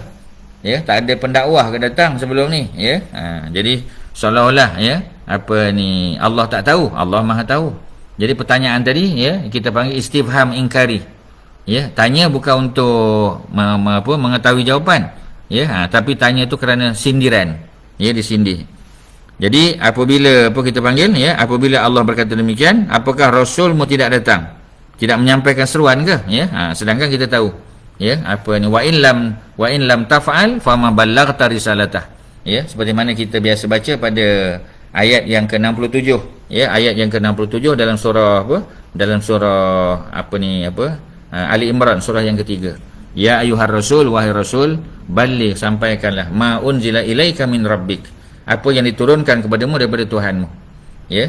Ya, tak ada pendakwah ke datang sebelum ni, ya. Jadi seolah-olah, ya, apa ni, Allah tak tahu, Allah Maha tahu. Jadi pertanyaan tadi, ya, kita panggil istifham ingkari. Ya, tanya bukan untuk mengetahui jawapan. Ya, tapi tanya itu kerana sindiran. Ya, disindir. Jadi apabila kita panggil, ya, apabila Allah berkata demikian, apakah Rasulmu tidak datang? Tidak menyampaikan seruan ke? Ya, sedangkan kita tahu, ya, apa ni, wa in lam taf'al fama ballaghta risalatah. Ya, seperti mana kita biasa baca pada ayat yang ke-67, ya, ayat yang ke-67 dalam surah dalam surah Ali Imran, surah yang ketiga. Ya ayuhar rasul, wahai rasul, balligh, sampaikanlah ma unzila ilaika min rabbik, apa yang diturunkan kepadamu daripada Tuhanmu. Ya,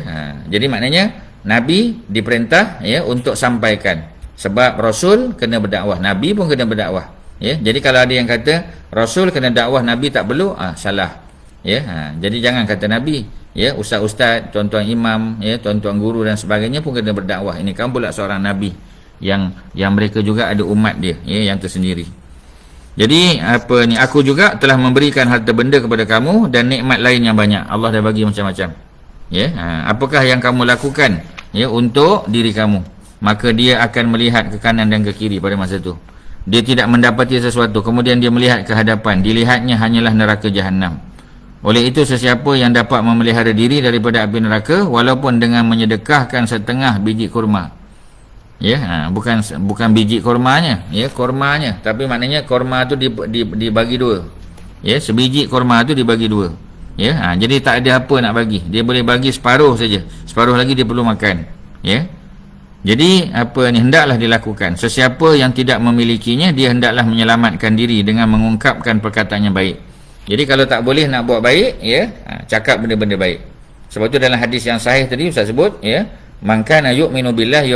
jadi maknanya nabi diperintah, ya, untuk sampaikan. Sebab rasul kena berdakwah, nabi pun kena berdakwah. Ya, jadi kalau ada yang kata rasul kena dakwah, nabi tak perlu, salah. Ya, jadi jangan kata nabi, ya, ustaz-ustaz, tuan-tuan imam, ya, tuan-tuan guru dan sebagainya pun kena berdakwah. Ini kan pula seorang nabi yang mereka juga ada umat dia, ya, yang tersendiri. Jadi aku juga telah memberikan harta benda kepada kamu dan nikmat lain yang banyak. Allah dah bagi macam-macam. Ya, apakah yang kamu lakukan, ya, untuk diri kamu? Maka dia akan melihat ke kanan dan ke kiri pada masa itu. Dia tidak mendapati sesuatu, kemudian dia melihat ke hadapan, dilihatnya hanyalah neraka jahanam. Oleh itu sesiapa yang dapat memelihara diri daripada api neraka walaupun dengan menyedekahkan setengah biji kurma. Ya, bukan biji kurmanya, ya, kurmanya, tapi maknanya kurma tu dibagi dua. Ya, sebiji kurma tu dibagi dua. Ya, jadi tak ada apa nak bagi. Dia boleh bagi separuh saja. Separuh lagi dia perlu makan. Ya. Jadi hendaklah dilakukan. Sesiapa yang tidak memilikinya, dia hendaklah menyelamatkan diri dengan mengungkapkan perkataan yang baik. Jadi kalau tak boleh nak buat baik, ya, cakap benda-benda baik. Sebab tu dalam hadis yang sahih tadi Ustaz sebut, ya, man kana yu'minu billahi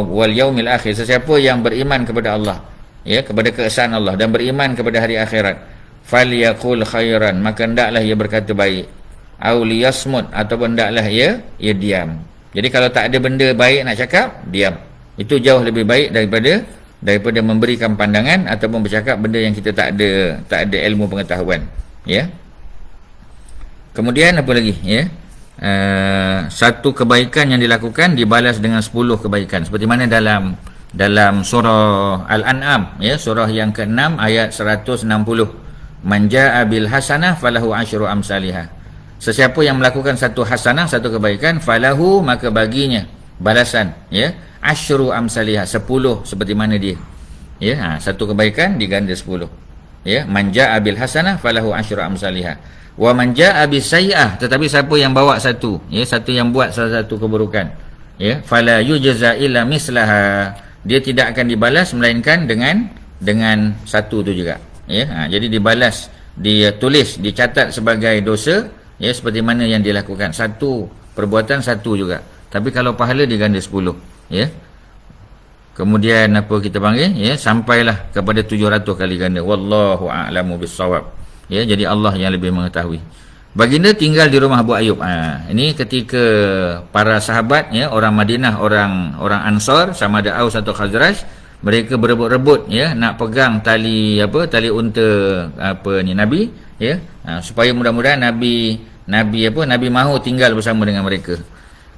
wal yaumil akhir, sesiapa yang beriman kepada Allah, ya, kepada keesaan Allah dan beriman kepada hari akhirat, falyaqul khairan, maka hendaklah ia berkata baik, au liyasmut, ataupun hendaklah ia diam. Jadi kalau tak ada benda baik nak cakap, diam. Itu jauh lebih baik daripada memberikan pandangan ataupun bercakap benda yang kita tak ada ilmu pengetahuan, ya. Kemudian apa lagi, ya? Satu kebaikan yang dilakukan dibalas dengan 10 kebaikan, seperti mana dalam surah Al-An'am, ya, surah yang ke-6 ayat 160. Man jaa'a bil hasanah falahu asyru amsalihah. Sesiapa yang melakukan satu hasanah, satu kebaikan, falahu, maka baginya balasan, ya, asyru amsalihah, 10 seperti mana dia. Ya, satu kebaikan diganda 10. Ya, man jaa'a bil hasanah falahu asyru amsalihah. Wa man jaa'a bis sayyi'ah, tetapi siapa yang bawa satu, ya, satu yang buat salah satu keburukan, ya, fala yujza illa mislaha, dia tidak akan dibalas melainkan dengan satu tu juga, ya. Jadi dibalas, ditulis, dicatat sebagai dosa, ya, seperti mana yang dilakukan. Satu perbuatan satu juga, tapi kalau pahala diganda 10, ya. Kemudian apa kita panggil, ya, sampailah kepada 700 kali ganda. Wallahu a'lamu bis-shawab. Ya, jadi Allah yang lebih mengetahui. Baginda tinggal di rumah Abu Ayyub. Ini ketika para sahabat, ya, orang Madinah, orang Ansar, sama ada Aus atau Khazraj, mereka berebut-rebut, ya, nak pegang tali unta Nabi, ya, supaya mudah-mudahan Nabi mahu tinggal bersama dengan mereka.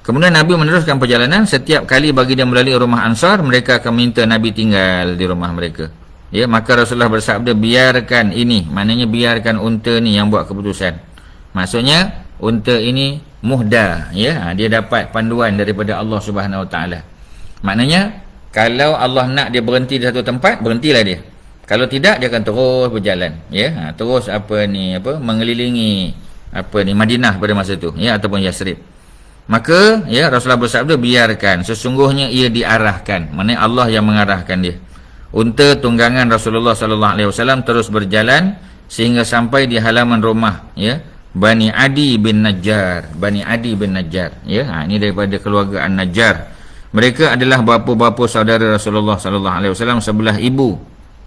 Kemudian Nabi meneruskan perjalanan. Setiap kali baginda melalui rumah Ansar, mereka akan minta Nabi tinggal di rumah mereka. Ya, maka Rasulullah bersabda, biarkan ini, maknanya biarkan unta ni yang buat keputusan. Maksudnya unta ini muhda, ya, dia dapat panduan daripada Allah Subhanahu Wa Taala. Maknanya kalau Allah nak dia berhenti di satu tempat, berhentilah dia. Kalau tidak, dia akan terus berjalan, ya, terus mengelilingi Madinah pada masa itu, ya, ataupun Yasrib. Maka, ya, Rasulullah bersabda, biarkan, sesungguhnya ia diarahkan, maknanya Allah yang mengarahkan dia. unta tunggangan Rasulullah sallallahu alaihi wasallam terus berjalan sehingga sampai di halaman rumah, ya, Bani Adi bin Najjar. Bani Adi bin Najjar, ya. Ini daripada keluarga An-Najjar. Mereka adalah bapa-bapa saudara Rasulullah sallallahu alaihi wasallam sebelah ibu.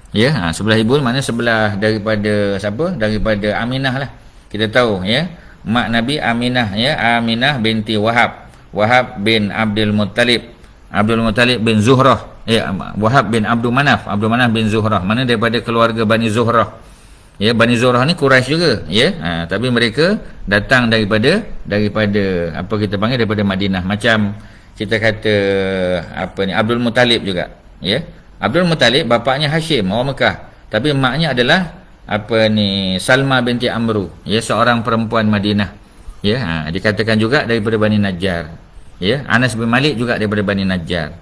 Ya, sebelah ibu maknanya sebelah daripada siapa? Daripada Aminah lah. Kita tahu, ya. Mak Nabi Aminah, ya, Aminah binti Wahab. Wahab bin Abdul Muttalib. Abdul Muttalib bin Zuhrah. Ya, Wahab bin Abdul Manaf. Abdul Manaf bin Zuhrah. Mana daripada keluarga Bani Zuhrah. Ya, Bani Zuhrah ni Quraisy juga, ya. Tapi mereka datang daripada apa kita panggil daripada Madinah. Macam kita kata apa ni, Abdul Muttalib juga, ya. Abdul Muttalib bapaknya Hashim, orang Mekah. Tapi maknya adalah apa ni, Salma binti Amru, ya, seorang perempuan Madinah. Ya, dikatakan juga daripada Bani Najjar. Ya, Anas bin Malik juga daripada Bani Najjar.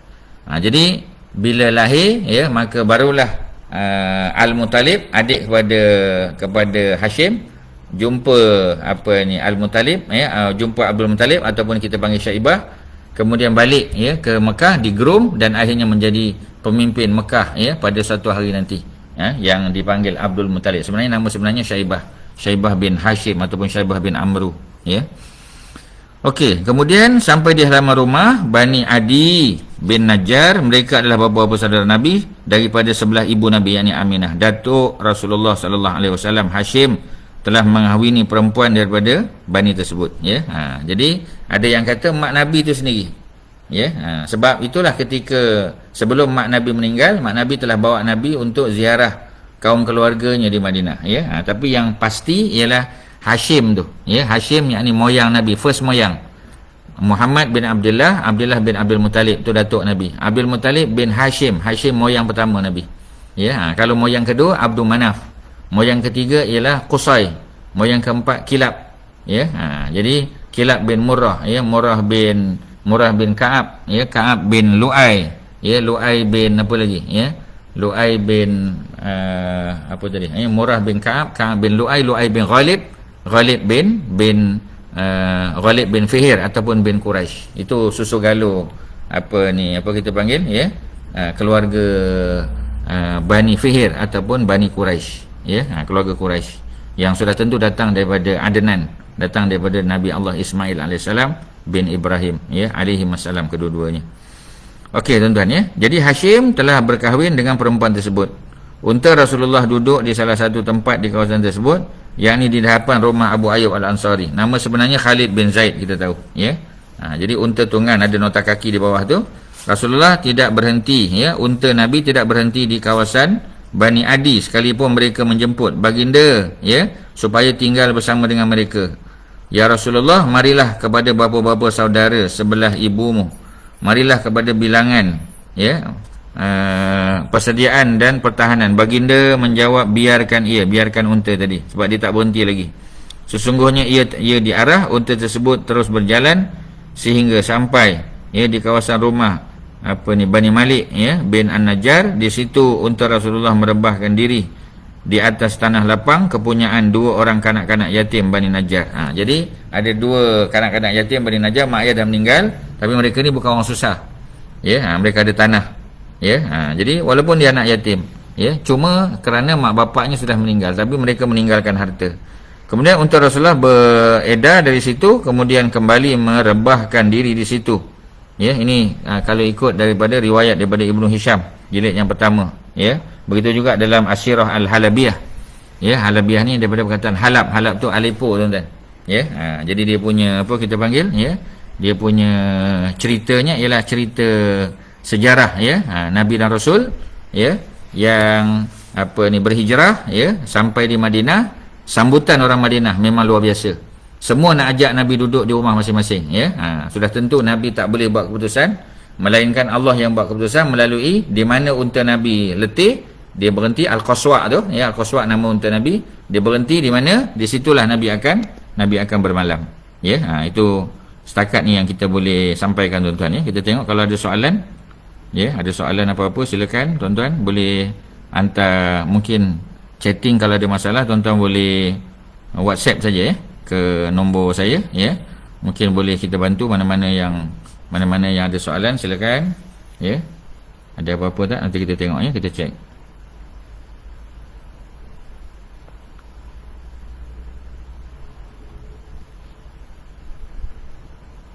Jadi bila lahir, ya, maka barulah Al-Muttalib adik kepada Hashim jumpa apa ni Al-Muttalib, ya, jumpa Abdul Muttalib ataupun kita panggil Syaibah, kemudian balik, ya, ke Mekah, digroom dan akhirnya menjadi pemimpin Mekah, ya, pada satu hari nanti, ya, yang dipanggil Abdul Muttalib. Sebenarnya nama sebenarnya Syaibah bin Hashim ataupun Syaibah bin Amru, ya. Okey, kemudian sampai di halaman rumah Bani Adi bin Najjar. Mereka adalah bapa-bapa saudara Nabi daripada sebelah ibu Nabi, yakni Aminah. Datuk Rasulullah sallallahu alaihi wasallam Hashim telah mengahwini perempuan daripada bani tersebut, ya. Jadi ada yang kata mak Nabi itu sendiri, ya. Sebab itulah ketika sebelum mak Nabi meninggal, mak Nabi telah bawa Nabi untuk ziarah kaum keluarganya di Madinah, ya. Tapi yang pasti ialah Hashim tu, ya. Hashim yakni moyang Nabi, first moyang. Muhammad bin Abdullah, Abdullah bin Abdul Muttalib tu datuk Nabi. Abdul Muttalib bin Hashim, Hashim moyang pertama Nabi. Ya, kalau moyang kedua Abdul Manaf. Moyang ketiga ialah Qusay. Moyang keempat Kilab. Ya, jadi Kilab bin Murrah, ya, Murrah bin Ka'ab, ya, Ka'ab bin Lu'ay, ya, Lu'ay bin apa lagi, ya, Lu'ay bin apa tadi, ya, Murrah bin Ka'ab, Ka'ab bin Lu'ay, Lu'ay bin Ghalib bin Fihir ataupun bin Quraisy. Itu susu galuh apa kita panggil, ya, keluarga Bani Fihir ataupun Bani Quraisy, ya, keluarga Quraisy yang sudah tentu datang daripada Adnan, datang daripada Nabi Allah Ismail alaihissalam bin Ibrahim, ya, alaihi wassalam kedua-duanya. Okey tuan-tuan, ya. Jadi Hashim telah berkahwin dengan perempuan tersebut. Unta Rasulullah duduk di salah satu tempat di kawasan tersebut, yakni di hadapan rumah Abu Ayyub Al-Ansari. Nama sebenarnya Khalid bin Zaid, kita tahu, ya. Jadi unta tunggang ada nota kaki di bawah tu. Rasulullah tidak berhenti, ya, unta Nabi tidak berhenti di kawasan Bani Adi sekalipun mereka menjemput baginda, ya, supaya tinggal bersama dengan mereka. Ya Rasulullah, marilah kepada bapa-bapa saudara sebelah ibumu. Marilah kepada bilangan, ya, persediaan dan pertahanan. Baginda menjawab, biarkan unta tadi, sebab dia tak berhenti lagi. Sesungguhnya ia diarah, unta tersebut terus berjalan sehingga sampai, ya, di kawasan rumah Bani Malik, ya, bin An-Najjar. Di situ unta Rasulullah merebahkan diri di atas tanah lapang kepunyaan dua orang kanak-kanak yatim Bani Najjar. Jadi ada dua kanak-kanak yatim Bani Najjar, mak ayah dah meninggal, tapi mereka ni bukan orang susah, ya. Mereka ada tanah, ya. Jadi walaupun dia anak yatim, ya, cuma kerana mak bapaknya sudah meninggal, tapi mereka meninggalkan harta. Kemudian unta Rasulullah beredar dari situ, kemudian kembali merebahkan diri di situ, ya. Ini kalau ikut daripada riwayat daripada Ibnu Hisham jilid yang pertama, ya. Begitu juga dalam Asyirah Al-Halabiyah, ya. Halabiyah ni daripada perkataan Halab. Halab tu Aleppo, tuan-tuan, ya. Jadi dia punya apa kita panggil, ya, dia punya ceritanya ialah cerita sejarah, ya, Nabi dan Rasul, ya, yang berhijrah, ya, sampai di Madinah. Sambutan orang Madinah memang luar biasa. Semua nak ajak Nabi duduk di rumah masing-masing, ya. Sudah tentu Nabi tak boleh buat keputusan, melainkan Allah yang buat keputusan melalui di mana unta Nabi letih, dia berhenti. Al-Qaswa' tu, ya, Al-Qaswa' nama unta Nabi. Dia berhenti di mana, di situlah Nabi akan bermalam, ya. Itu setakat ni yang kita boleh sampaikan, tuan-tuan, ya. Kita tengok kalau ada soalan, ya, ada soalan apa-apa silakan tuan-tuan boleh hantar, mungkin chatting. Kalau ada masalah tuan-tuan boleh WhatsApp saja, ya, ke nombor saya, ya. Mungkin boleh kita bantu mana-mana yang ada soalan, silakan, ya. Ada apa-apa tak? Nanti kita tengok ya, kita cek.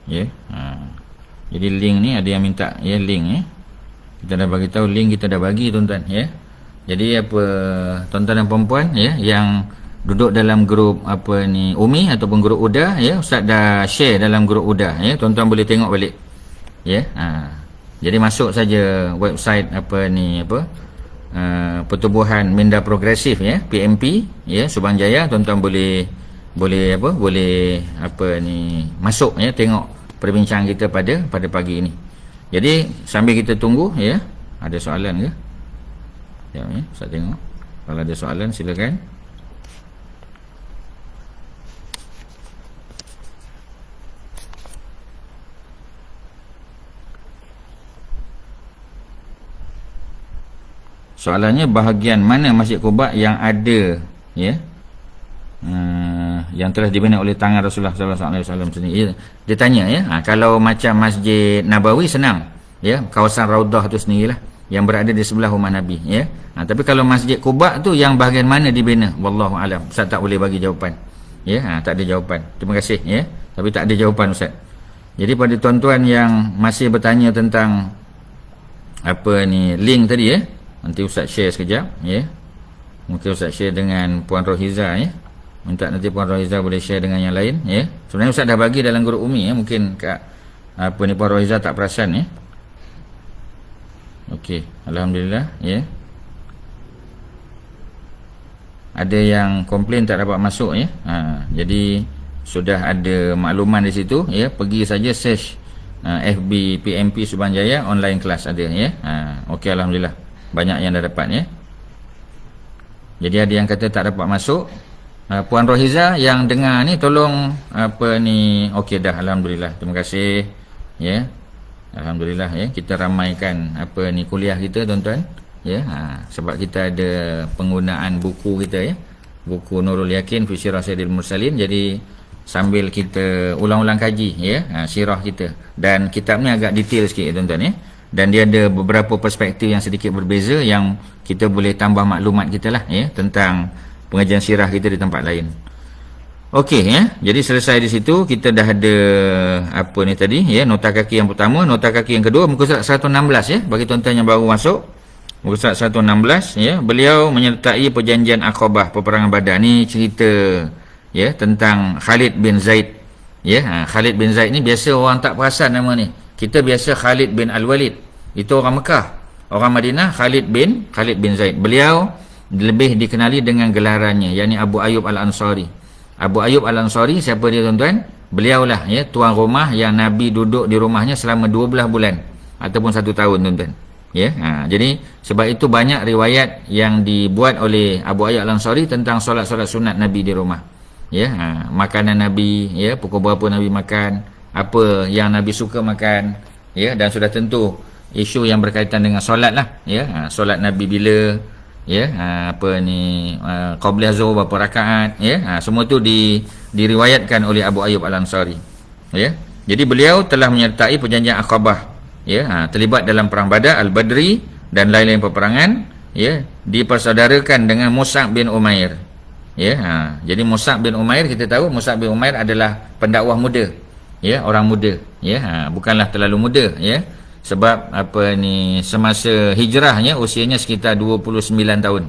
Ya. Jadi link ni ada yang minta ya, link ya. Kita dah bagi tahu link, kita dah bagi tuan-tuan ya. Jadi apa tuan-tuan dan puan-puan ya yang duduk dalam grup apa ni Umi ataupun grup UDA ya, Ustaz dah share dalam grup UDA ya, tuan-tuan boleh tengok balik ya. Jadi masuk saja website apa ni apa Pertubuhan Minda Progresif ya, PMP ya, Subang Jaya. Tuan-tuan boleh apa ni masuk ya, tengok perbincangan kita pada pagi ini. Jadi sambil kita tunggu ya, ada soalan ke? Ya, saya tengok. Kalau ada soalan silakan. Soalannya bahagian mana Masjid Quba yang ada ya, yang telah dibina oleh tangan Rasulullah sallallahu alaihi wasallam sendiri. Dia tanya ya, kalau macam Masjid Nabawi senang ya, kawasan Raudhah tu sendirilah yang berada di sebelah rumah Nabi ya. Tapi kalau Masjid Quba tu yang bahagian mana dibina, wallahu alam. Ustaz tak boleh bagi jawapan ya. Tak ada jawapan. Terima kasih ya, tapi tak ada jawapan Ustaz. Jadi pada tuan-tuan yang masih bertanya tentang apa ni link tadi ya, nanti Ustaz share sekejap ya. Mungkin Ustaz share dengan Puan Rohiza ya. Minta nanti Puan Rohiza boleh share dengan yang lain ya. Sebenarnya Ustaz dah bagi dalam grup Umi ya, mungkin Kak apa ni Puan Rohiza tak perasan ya. Okey, alhamdulillah ya. Ada yang komplain tak dapat masuk ya. Jadi sudah ada makluman di situ ya, pergi saja search FB PMP Subang Jaya online class ada ya. Okey, alhamdulillah. Banyak yang dah dapat ya. Jadi ada yang kata tak dapat masuk. Puan Rohiza yang dengar ni tolong apa ni, okey dah, alhamdulillah. Terima kasih ya. Alhamdulillah ya, kita ramaikan apa ni kuliah kita tuan-tuan ya. Sebab kita ada penggunaan buku kita ya, buku Nurul Yakin fi Sirah Sayyidil Mursalin. Jadi sambil kita ulang-ulang kaji ya sirah kita, dan kitab ni agak detail sikit tuan-tuan ya, dan dia ada beberapa perspektif yang sedikit berbeza yang kita boleh tambah maklumat kita lah ya tentang pengajian sirah kita di tempat lain. Okey ya. Jadi selesai di situ, kita dah ada apa ni tadi ya, nota kaki yang pertama, nota kaki yang kedua, muka surat 116 ya, bagi tuan-tuan yang baru masuk. Muka surat 116 ya, beliau menyertai perjanjian Aqabah, peperangan Badar. Ni cerita ya tentang Khalid bin Zaid ya. Khalid bin Zaid ni biasa orang tak perasan nama ni. Kita biasa Khalid bin Al-Walid, itu orang Mekah. Orang Madinah Khalid bin Zaid. Beliau lebih dikenali dengan gelarannya, yakni Abu Ayyub Al-Ansari. Abu Ayyub Al-Ansari, siapa dia tuan-tuan? Beliaulah ya tuan rumah yang Nabi duduk di rumahnya selama 12 bulan ataupun 1 tahun tuan-tuan ya. Jadi sebab itu banyak riwayat yang dibuat oleh Abu Ayyub Al-Ansari tentang solat-solat sunat Nabi di rumah ya. Makanan Nabi ya, pukul berapa Nabi makan, apa yang Nabi suka makan ya, dan sudah tentu isu yang berkaitan dengan solat lah ya. Solat Nabi bila ya, apa ni qabliyah zuhur berapa rakaat ya. Semua tu diriwayatkan oleh Abu Ayyub Al-Ansari ya. Jadi beliau telah menyertai perjanjian Aqabah ya, terlibat dalam perang Badar, Al-Badri dan lain-lain peperangan ya, dipersaudarakan dengan Mus'ab bin Umair ya. Jadi Mus'ab bin Umair, kita tahu Mus'ab bin Umair adalah pendakwah muda ya, orang muda ya. Bukanlah terlalu muda ya, sebab apa ni semasa hijrahnya usianya sekitar 29 tahun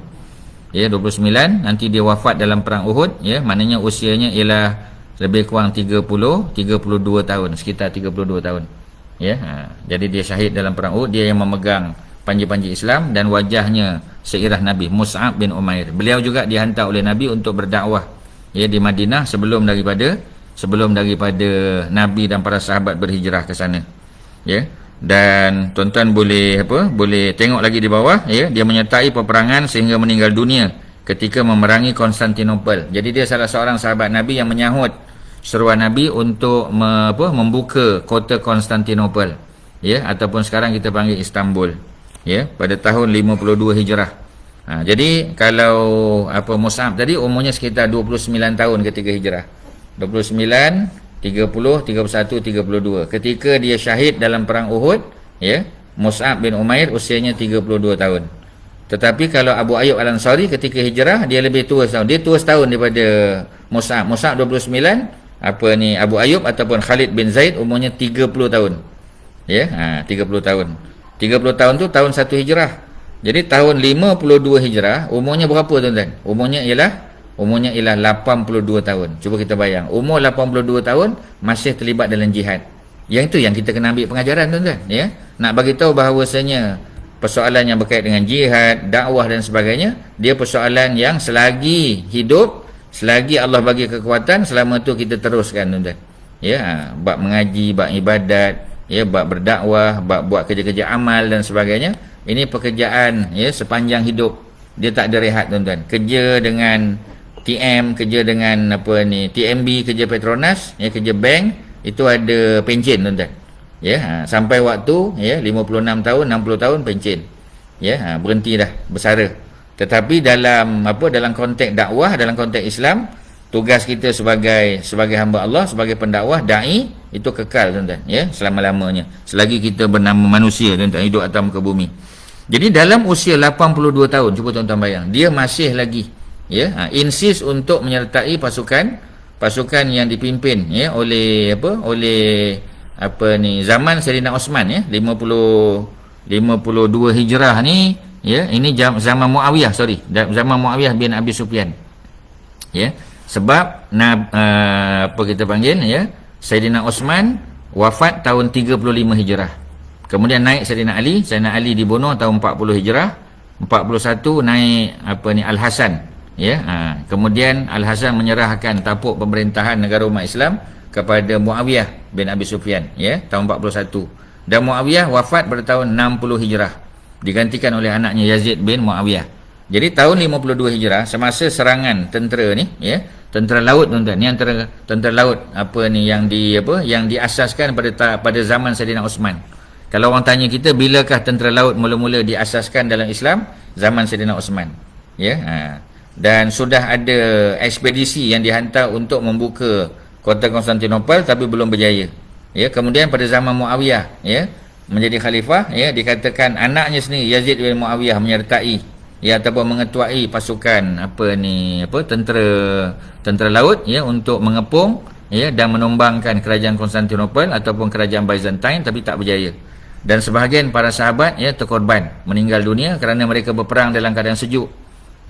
ya, 29. Nanti dia wafat dalam perang Uhud ya, maknanya usianya ialah lebih kurang 32 tahun, sekitar 32 tahun ya. Jadi dia syahid dalam perang Uhud. Dia yang memegang panji-panji Islam dan wajahnya seirah Nabi, Mus'ab bin Umair. Beliau juga dihantar oleh Nabi untuk berdakwah ya di Madinah sebelum daripada Nabi dan para sahabat berhijrah ke sana ya. Dan tuan-tuan boleh tengok lagi di bawah ya, dia menyertai peperangan sehingga meninggal dunia ketika memerangi Konstantinopel. Jadi dia salah seorang sahabat Nabi yang menyahut seruan Nabi untuk membuka kota Konstantinopel ya, ataupun sekarang kita panggil Istanbul ya, pada tahun 52 Hijrah. Jadi kalau Mus'ab tadi umurnya sekitar 29 tahun ketika hijrah. 29, 30, 31, 32. Ketika dia syahid dalam perang Uhud ya, Mus'ab bin Umair usianya 32 tahun. Tetapi kalau Abu Ayyub Al-Ansari ketika hijrah dia lebih tua setahun. Dia tua setahun daripada Mus'ab. Mus'ab 29, Abu Ayyub ataupun Khalid bin Zaid umurnya 30 tahun. Ya, 30 tahun. 30 tahun tu tahun 1 hijrah. Jadi tahun 52 hijrah umurnya berapa tuan-tuan? Umurnya ialah 82 tahun. Cuba kita bayang, umur 82 tahun masih terlibat dalam jihad. Yang itu yang kita kena ambil pengajaran tuan-tuan, ya. Nak bagi tahu bahawasanya persoalan yang berkait dengan jihad, dakwah dan sebagainya, dia persoalan yang selagi hidup, selagi Allah bagi kekuatan, selama tu kita teruskan tuan-tuan. Ya, bab mengaji, bab ibadat, ya, bab berdakwah, bab buat kerja-kerja amal dan sebagainya. Ini pekerjaan, ya, sepanjang hidup. Dia tak ada rehat tuan-tuan. Kerja dengan TM, kerja dengan TMB, kerja Petronas, ya, kerja bank, itu ada pencen tuan-tuan. Ya, sampai waktu, ya, 56 tahun, 60 tahun pencen. Ya, berhenti dah bersara. Tetapi dalam dalam konteks dakwah, dalam konteks Islam, tugas kita sebagai hamba Allah, sebagai pendakwah, dai, itu kekal tuan-tuan, ya, selama-lamanya. Selagi kita bernama manusia tuan-tuan, hidup atas muka bumi. Jadi dalam usia 82 tahun, cuba tuan-tuan bayang, dia masih lagi, ya, insist untuk menyertai pasukan yang dipimpin, ya, oleh zaman Sayyidina Osman, ya, 52 hijrah ni, ya, ini zaman Muawiyah, zaman Muawiyah bin Abi Sufyan. Ya, sebab kita panggil, ya, Sayyidina Osman wafat tahun 35 hijrah. Kemudian naik Sayyidina Ali dibunuh tahun 40 hijrah. 41 naik Al-Hasan, ya. Kemudian Al-Hasan menyerahkan tapuk pemerintahan negara umat Islam kepada Muawiyah bin Abi Sufyan, ya, tahun 41. Dan Muawiyah wafat pada tahun 60 hijrah, digantikan oleh anaknya Yazid bin Muawiyah. Jadi tahun 52 hijrah, semasa serangan tentera ni, ya, tentera laut tuan-tuan, ni antara tentera laut yang diasaskan pada zaman Sayyidina Osman. Kalau orang tanya kita, bilakah tentera laut mula-mula diasaskan dalam Islam? Zaman Sayyidina Osman, ya. Dan sudah ada ekspedisi yang dihantar untuk membuka kota Konstantinopel, tapi belum berjaya. Ya, kemudian pada zaman Muawiyah, ya, menjadi khalifah, ya, dikatakan anaknya sendiri Yazid bin Muawiyah menyertai, ya, ataupun mengetuai pasukan tentera laut, ya, untuk mengepung, ya, dan menumbangkan kerajaan Konstantinopel ataupun kerajaan Byzantine, tapi tak berjaya. Dan sebahagian para sahabat, ya, terkorban, meninggal dunia kerana mereka berperang dalam keadaan sejuk,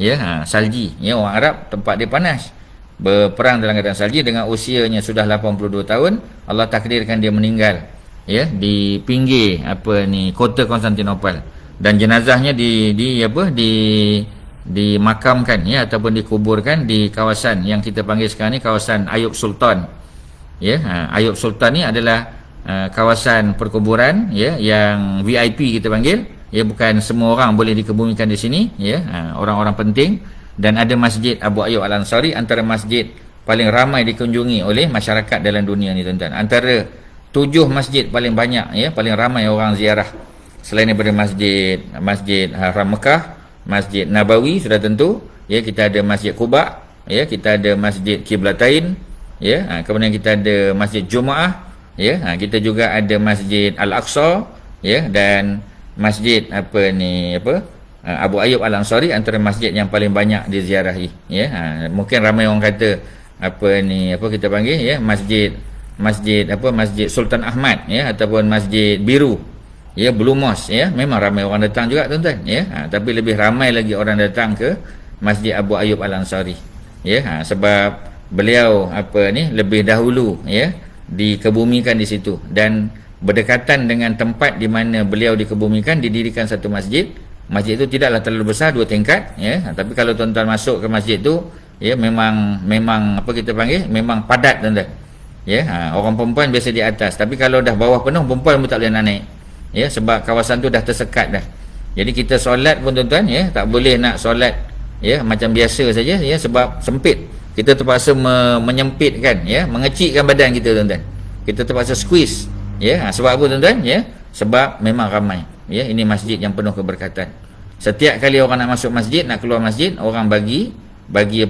ya, salji, ya, orang Arab tempat dia panas, berperang dalam keadaan salji. Dengan usianya sudah 82 tahun, Allah takdirkan dia meninggal, ya, di pinggir kota Konstantinopel, dan jenazahnya dimakamkan, ya, ataupun dikuburkan di kawasan yang kita panggil sekarang ni kawasan Ayub Sultan, ya. Ayub Sultan ni adalah kawasan perkuburan, ya, yang VIP kita panggil, ya, bukan semua orang boleh dikebumikan di sini, ya, orang-orang penting. Dan ada Masjid Abu Ayyub Al-Ansari, antara masjid paling ramai dikunjungi oleh masyarakat dalam dunia ni tuan-tuan. Antara 7 masjid paling banyak, ya, paling ramai orang ziarah, selain daripada Masjid Haram Mekah, Masjid Nabawi sudah tentu, ya, kita ada Masjid Quba, ya, kita ada Masjid Qiblatain, ya, kemudian kita ada Masjid Jumaah, ya, kita juga ada Masjid Al-Aqsa, ya, dan Masjid Abu Ayyub Al-Ansari, antara masjid yang paling banyak diziarahi, ya. Mungkin ramai orang kata kita panggil, ya, Masjid Sultan Ahmad, ya, ataupun Masjid Biru, ya, Blue Mosque, ya, memang ramai orang datang juga tuan-tuan, ya. Tapi lebih ramai lagi orang datang ke Masjid Abu Ayyub Al-Ansari, ya, sebab beliau lebih dahulu, ya, dikebumikan di situ, dan berdekatan dengan tempat di mana beliau dikebumikan didirikan satu masjid. Masjid itu tidaklah terlalu besar, 2 tingkat, ya. Tapi kalau tuan-tuan masuk ke masjid itu, ya, memang memang padat tuan-tuan, ya. Orang perempuan biasa di atas, tapi kalau dah bawah penuh, perempuan pun tak boleh nak naik, ya, sebab kawasan tu dah tersekat dah. Jadi kita solat pun tuan-tuan, ya, tak boleh nak solat, ya, macam biasa saja, ya, sebab sempit. Kita terpaksa menyempitkan, ya, mengecikkan badan kita tuan-tuan. Kita terpaksa squeeze, ya. Sebab apa tuan-tuan, ya? Sebab memang ramai, ya. Ini masjid yang penuh keberkatan. Setiap kali orang nak masuk masjid, nak keluar masjid, orang bagi bagi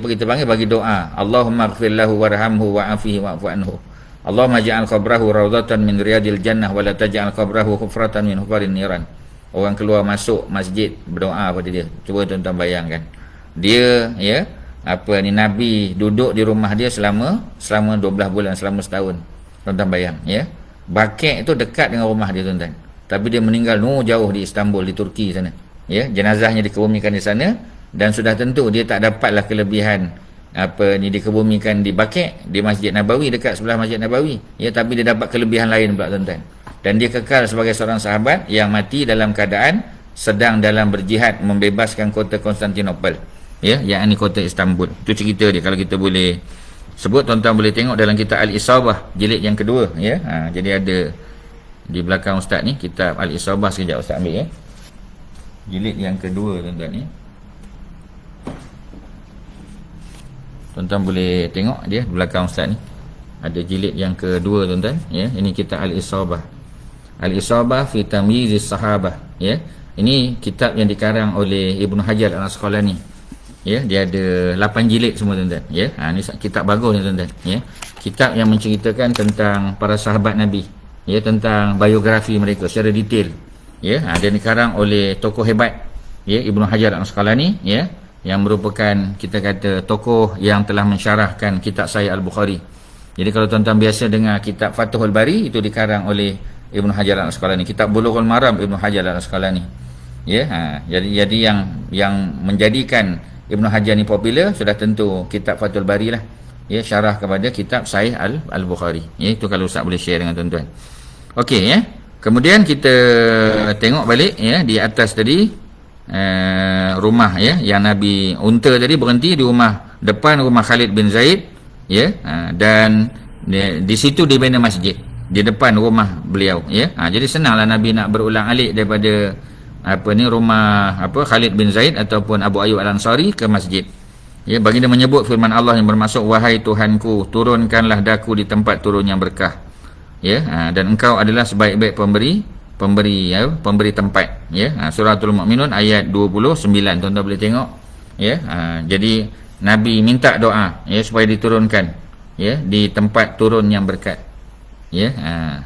doa, Allahumma ighfir lahu warhamhu wa'afihi wa'fu anhu. Allahumma ja'al qabrahu rawdatan min riyadil jannah wa la taj'al qabrahu hufratan min hufarin niran. Orang keluar masuk masjid berdoa pada dia. Cuba tuan-tuan bayangkan. Dia ya Nabi duduk di rumah dia selama 12 bulan, selama setahun. Tuan-tuan bayang ya. Baqi' itu dekat dengan rumah dia tuan-tuan. Tapi dia meninggal jauh di Istanbul, di Turki sana. Ya, jenazahnya dikebumikan di sana dan sudah tentu dia tak dapatlah kelebihan dikebumikan di Baqi', di Masjid Nabawi, dekat sebelah Masjid Nabawi. Ya, tapi dia dapat kelebihan lain pula tuan-tuan. Dan dia kekal sebagai seorang sahabat yang mati dalam keadaan sedang dalam berjihad membebaskan kota Konstantinopel. Ya, yakni kota Istanbul. Itu cerita dia, kalau kita boleh sebut. Tuan-tuan boleh tengok dalam kitab Al-Isabah jilid yang kedua ya. Jadi ada di belakang ustaz ni kitab Al-Isabah, sekejap ustaz ambil ya. Jilid yang kedua tuan-tuan ni. Tuan-tuan boleh tengok dia di belakang ustaz ni. Ada jilid yang kedua tuan-tuan ya. Ini kitab Al-Isabah. Al-Isabah fi Tamyizis Sahabah ya. Ini kitab yang dikarang oleh Ibnu Hajar Al-Asqalani. Ya, dia ada 8 jilid semua tuan-tuan ya. Ini kitab bagus ni tuan-tuan ya. Kitab yang menceritakan tentang para sahabat Nabi ya, tentang biografi mereka secara detail ya. Dan dikarang oleh tokoh hebat ya, Ibnu Hajar Al-Asqalani ya, yang merupakan kita kata tokoh yang telah mensyarahkan kitab Sahih Al-Bukhari. Jadi kalau tuan-tuan biasa dengar kitab Fathul Bari, itu dikarang oleh Ibnu Hajar Al-Asqalani. Kitab Bulughul Maram Ibnu Hajar Al-Asqalani ya. Jadi yang menjadikan Ibnu Hajar ni popular sudah tentu kitab Fathul Bari lah ya, syarah kepada kitab Sahih Al-Bukhari ya. Itu kalau Ustaz boleh share dengan tuan-tuan. Okey ya. Kemudian kita tengok balik ya, di atas tadi rumah ya, yang Nabi unta tadi berhenti di rumah depan rumah Khalid bin Zaid ya. Dan di situ dibina masjid di depan rumah beliau ya. Jadi senanglah Nabi nak berulang-alik daripada rumah Khalid bin Zaid ataupun Abu Ayyub Al-Ansari ke masjid. Ya, baginda menyebut firman Allah yang bermaksud, wahai Tuhanku, turunkanlah daku di tempat turun yang berkah. Ya, dan engkau adalah sebaik-baik pemberi tempat. Ya, Suratul Mukminun ayat 29. Tuan-tuan boleh tengok. Ya, jadi Nabi minta doa ya supaya diturunkan ya di tempat turun yang berkat. Ya,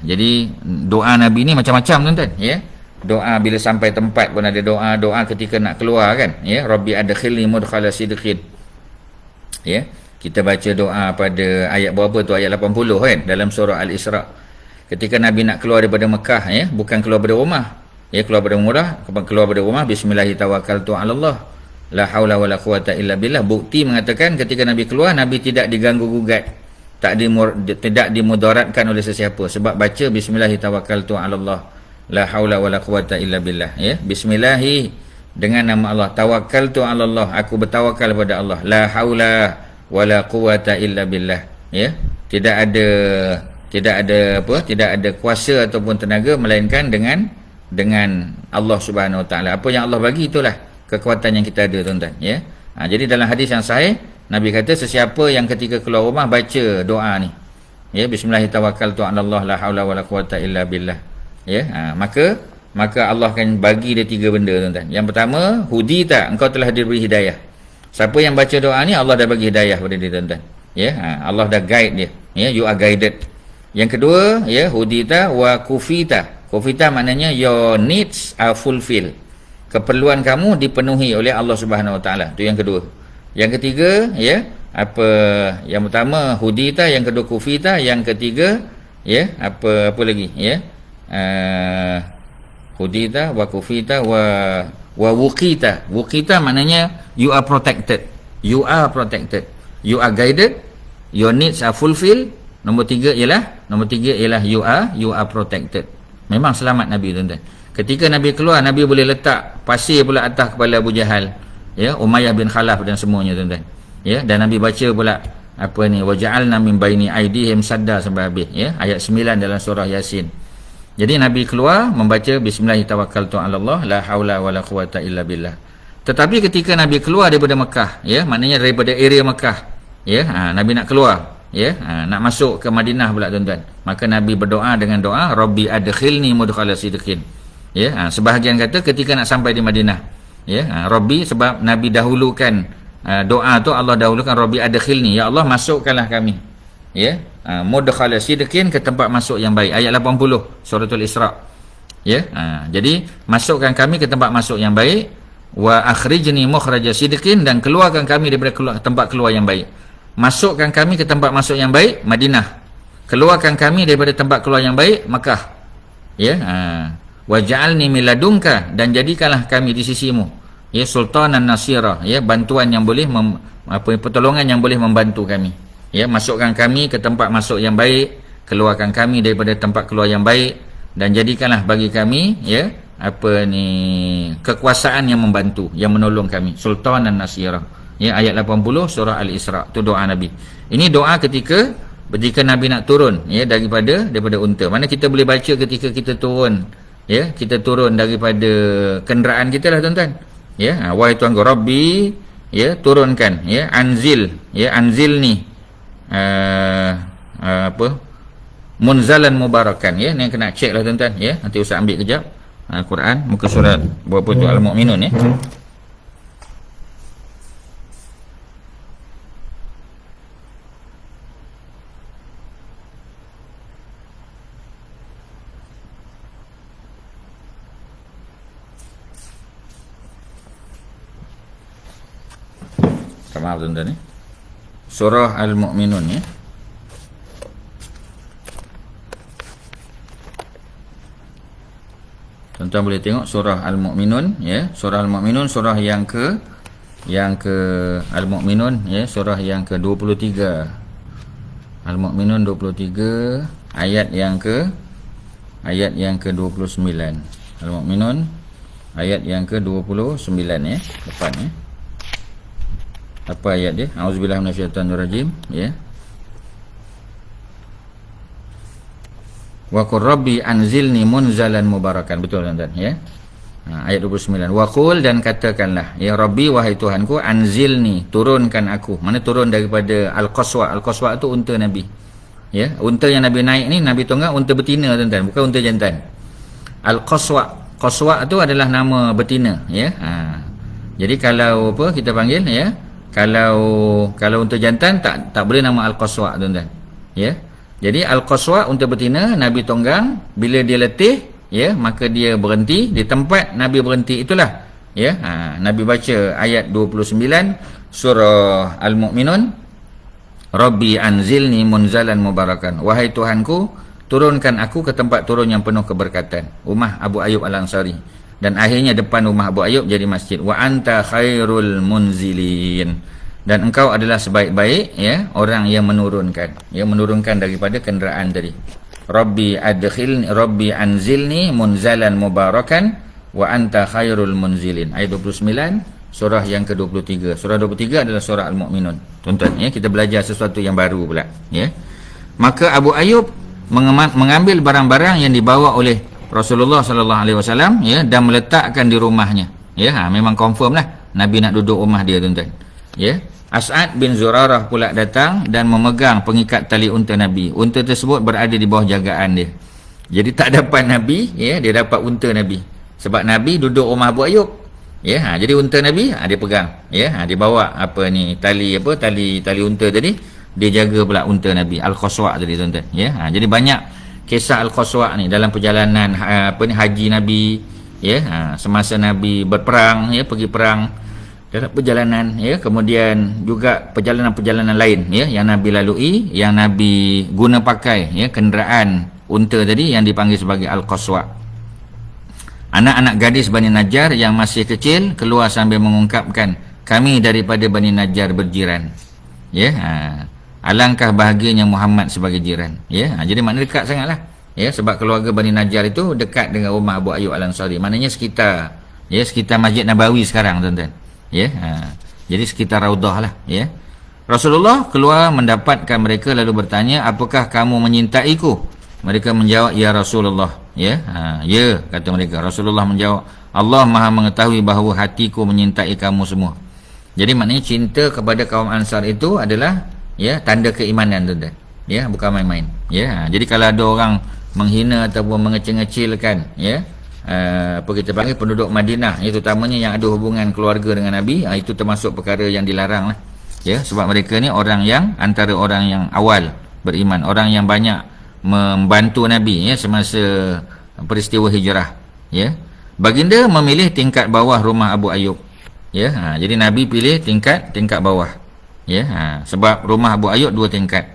jadi doa Nabi ni macam-macam tuan-tuan ya. Doa bila sampai tempat pun ada doa ketika nak keluar kan ya, Rabbi adkhilni mudkhala sidqin ya. Kita baca doa pada ayat berapa tu, ayat 80 kan dalam surah Al-Isra. Ketika Nabi nak keluar daripada Mekah ya, bukan keluar dari rumah ya, keluar dari rumah bismillahirrahmanirrahim 'alallah la haula wala quwata illa billah. Bukti mengatakan ketika Nabi keluar, Nabi tidak diganggu gugat, tidak dimudaratkan oleh sesiapa, sebab baca bismillahirrahmanirrahim 'alallah la haula wala quwata illa billah ya. Bismillahi, dengan nama Allah. Tawakkaltu 'ala Allah, aku bertawakal kepada Allah. La haula wala quwata illa billah ya. Tidak ada kuasa ataupun tenaga melainkan dengan Allah Subhanahu Wa Taala. Apa yang Allah bagi itulah kekuatan yang kita ada tuan-tuan ya. Jadi dalam hadis yang sahih Nabi kata, sesiapa yang ketika keluar rumah baca doa ni ya, bismillahirrahmanirrahim 'ala Allah la haula wala quwata illa billah ya, maka Allah akan bagi dia 3 benda tuan-tuan. Yang pertama, hudita, engkau telah diberi hidayah. Siapa yang baca doa ni, Allah dah bagi hidayah pada dia tuan-tuan ya. Allah dah guide dia ya, you are guided. Yang kedua ya, hudita wa kufita. Kufita maknanya your needs are fulfilled, keperluan kamu dipenuhi oleh Allah Subhanahu Wa Taala. Itu yang kedua. Yang ketiga ya, yang pertama hudita, yang kedua kufita, yang ketiga ya, apa lagi ya, hudita wa kufita wa wuqita. Wuqita maknanya you are protected, you are guided, your needs are fulfilled. Nombor tiga ialah you are protected. Memang selamat Nabi tuan-tuan. Ketika Nabi keluar, Nabi boleh letak pasir pula atas kepala Abu Jahal ya, Umayyah bin Khalaf dan semuanya tuan-tuan ya. Dan Nabi baca pula waja'alna min baini aidihim sadda sampai habis ya, ayat 9 dalam surah Yasin. Jadi Nabi keluar membaca bismillahirrahmanirrahim 'alallah la haula wala quwata illa billah. Tetapi ketika Nabi keluar daripada Mekah ya, maknanya daripada area Mekah ya, Nabi nak keluar ya, nak masuk ke Madinah pula tuan-tuan. Maka Nabi berdoa dengan doa Rabbi adkhilni mudkhala sidqin ya. Sebahagian kata ketika nak sampai di Madinah ya, Rabbi, sebab Nabi dahulukan doa tu, Allah dahulukan Rabbi adkhilni, ya Allah masukkanlah kami ya, mudkhala sidqin, ke tempat masuk yang baik. Ayat 80 suratul Isra. Ya, jadi masukkan kami ke tempat masuk yang baik, wa akhrijni mukhraja sidqin, dan keluarkan kami daripada tempat keluar yang baik. Masukkan kami ke tempat masuk yang baik, Madinah. Keluarkan kami daripada tempat keluar yang baik, Makkah. Ya, waj'alni min ladunka, dan jadikanlah kami di sisimu, ya, sultanan nasira, ya, bantuan yang boleh pertolongan yang boleh membantu kami. Ya, masukkan kami ke tempat masuk yang baik, keluarkan kami daripada tempat keluar yang baik, dan jadikanlah bagi kami, ya, kekuasaan yang membantu, yang menolong kami, sultanan nasira. Ya, ayat 80 surah Al-Isra. Itu doa Nabi. Ini doa ketika Nabi nak turun, ya, daripada unta. Mana kita boleh baca ketika kita turun, ya, kita turun daripada kenderaan kita lah, tuan-tuan. Ya, wahai Tuhan Rabbi, ya, turunkan, ya, anzil ni munzalan mubarakan, ya. Ni kena cek lah, tuan-tuan, ya. Nanti Ustaz ambil kejap Al-Quran, muka surat berapa tu, Al-Mu'minun, ya. Maaf, tuan-tuan, ya. Surah Al-Mu'minun, ya. Tuan-tuan boleh tengok surah Al-Mu'minun, ya. Surah Al-Mu'minun, surah yang ke Al-Mu'minun, ya, surah yang ke-23. Al-Mu'minun 23, ayat yang ke-29. Al-Mu'minun ayat yang ke-29, ya, depan, ya. Apa ayat dia? Auzubillahi minasyaitonirrajim, ya. Wa qur rabbi anzilni munzalan mubarakan. Betul, tuan-tuan, ya. Ayat 29. Wa qul, dan katakanlah, ya Rabbi, wahai Tuhanku, anzilni, turunkan aku. Mana turun daripada Al-Qaswa. Al-Qaswa tu unta Nabi. Ya, unta yang Nabi naik ni, Nabi tunggang unta betina, tuan-tuan, bukan unta jantan. Al-Qaswa. Qaswa tu adalah nama betina, ya. Jadi kalau apa kita panggil, ya, kalau unta jantan tak boleh nama Al-Qaswa, tuan-tuan. Ya. Jadi Al-Qaswa, unta betina, Nabi tunggang, bila dia letih, ya, maka dia berhenti di tempat Nabi berhenti itulah. Ya. Nabi baca ayat 29 surah Al-Mu'minun, Rabbi anzilni munzalan mubarakan. Wahai Tuhanku, turunkan aku ke tempat turun yang penuh keberkatan. Rumah Abu Ayyub Al-Ansari. Dan akhirnya depan rumah Abu Ayyub jadi masjid. Wa anta khairul munzilin, dan engkau adalah sebaik-baik, ya, orang yang menurunkan, ya, menurunkan daripada kenderaan tadi. Rabbi anzilni munzalan mubarakan wa anta khairul munzilin. Ayat 29 surah yang ke-23. Surah 23 adalah surah Al-Mu'minun. Tuan-tuan, ya, kita belajar sesuatu yang baru pula, ya. Maka Abu Ayyub mengambil barang-barang yang dibawa oleh Rasulullah sallallahu alaihi wasallam, ya, dan meletakkan di rumahnya. Ya, memang confirm lah Nabi nak duduk rumah dia, tuan-tuan. Ya. As'ad bin Zurarah pula datang dan memegang pengikat tali unta Nabi. Unta tersebut berada di bawah jagaan dia. Jadi tak dapat Nabi, ya, dia dapat unta Nabi. Sebab Nabi duduk rumah Abu Ayyub. Ya, jadi unta Nabi dia pegang. Ya, dia bawa tali unta tadi, dia jaga pula unta Nabi. Al-Qaswa tadi, tuan-tuan. Ya, jadi banyak kisah Al-Qaswa ni dalam perjalanan haji Nabi, ya, semasa Nabi berperang, ya, pergi perang, dalam perjalanan, ya, kemudian juga perjalanan-perjalanan lain, ya, yang Nabi lalui, yang Nabi guna pakai, ya, kenderaan unta tadi yang dipanggil sebagai Al-Qaswa. Anak-anak gadis Bani Najjar yang masih kecil keluar sambil mengungkapkan, kami daripada Bani Najjar berjiran. Ya, alangkah bahagianya Muhammad sebagai jiran. Ya, jadi makna dekat sangatlah. Ya, sebab keluarga Bani Najjar itu dekat dengan rumah Abu Ayyub Al-Ansari. Maknanya sekitar Masjid Nabawi sekarang, tuan-tuan. Ya, jadi sekitar Raudah lah, ya. Rasulullah keluar mendapatkan mereka lalu bertanya, apakah kamu menyintaiku? Mereka menjawab, ya Rasulullah. Ya, ya, kata mereka. Rasulullah menjawab, Allah Maha mengetahui bahawa hatiku menyintai kamu semua. Jadi maknanya cinta kepada kaum Ansar itu adalah, ya, tanda keimanan, tuan-tuan. Ya, bukan main-main. Ya, jadi kalau ada orang menghina ataupun mengecil-ngecilkan, ya, kita panggil penduduk Madinah, itu terutamanya yang ada hubungan keluarga dengan Nabi, itu termasuk perkara yang dilarang lah. Ya, sebab mereka ni antara orang yang awal beriman, orang yang banyak membantu Nabi, ya, semasa peristiwa hijrah, ya. Baginda memilih tingkat bawah rumah Abu Ayyub, ya. Jadi Nabi pilih tingkat bawah, ya. Sebab rumah Abu Ayyub 2 tingkat,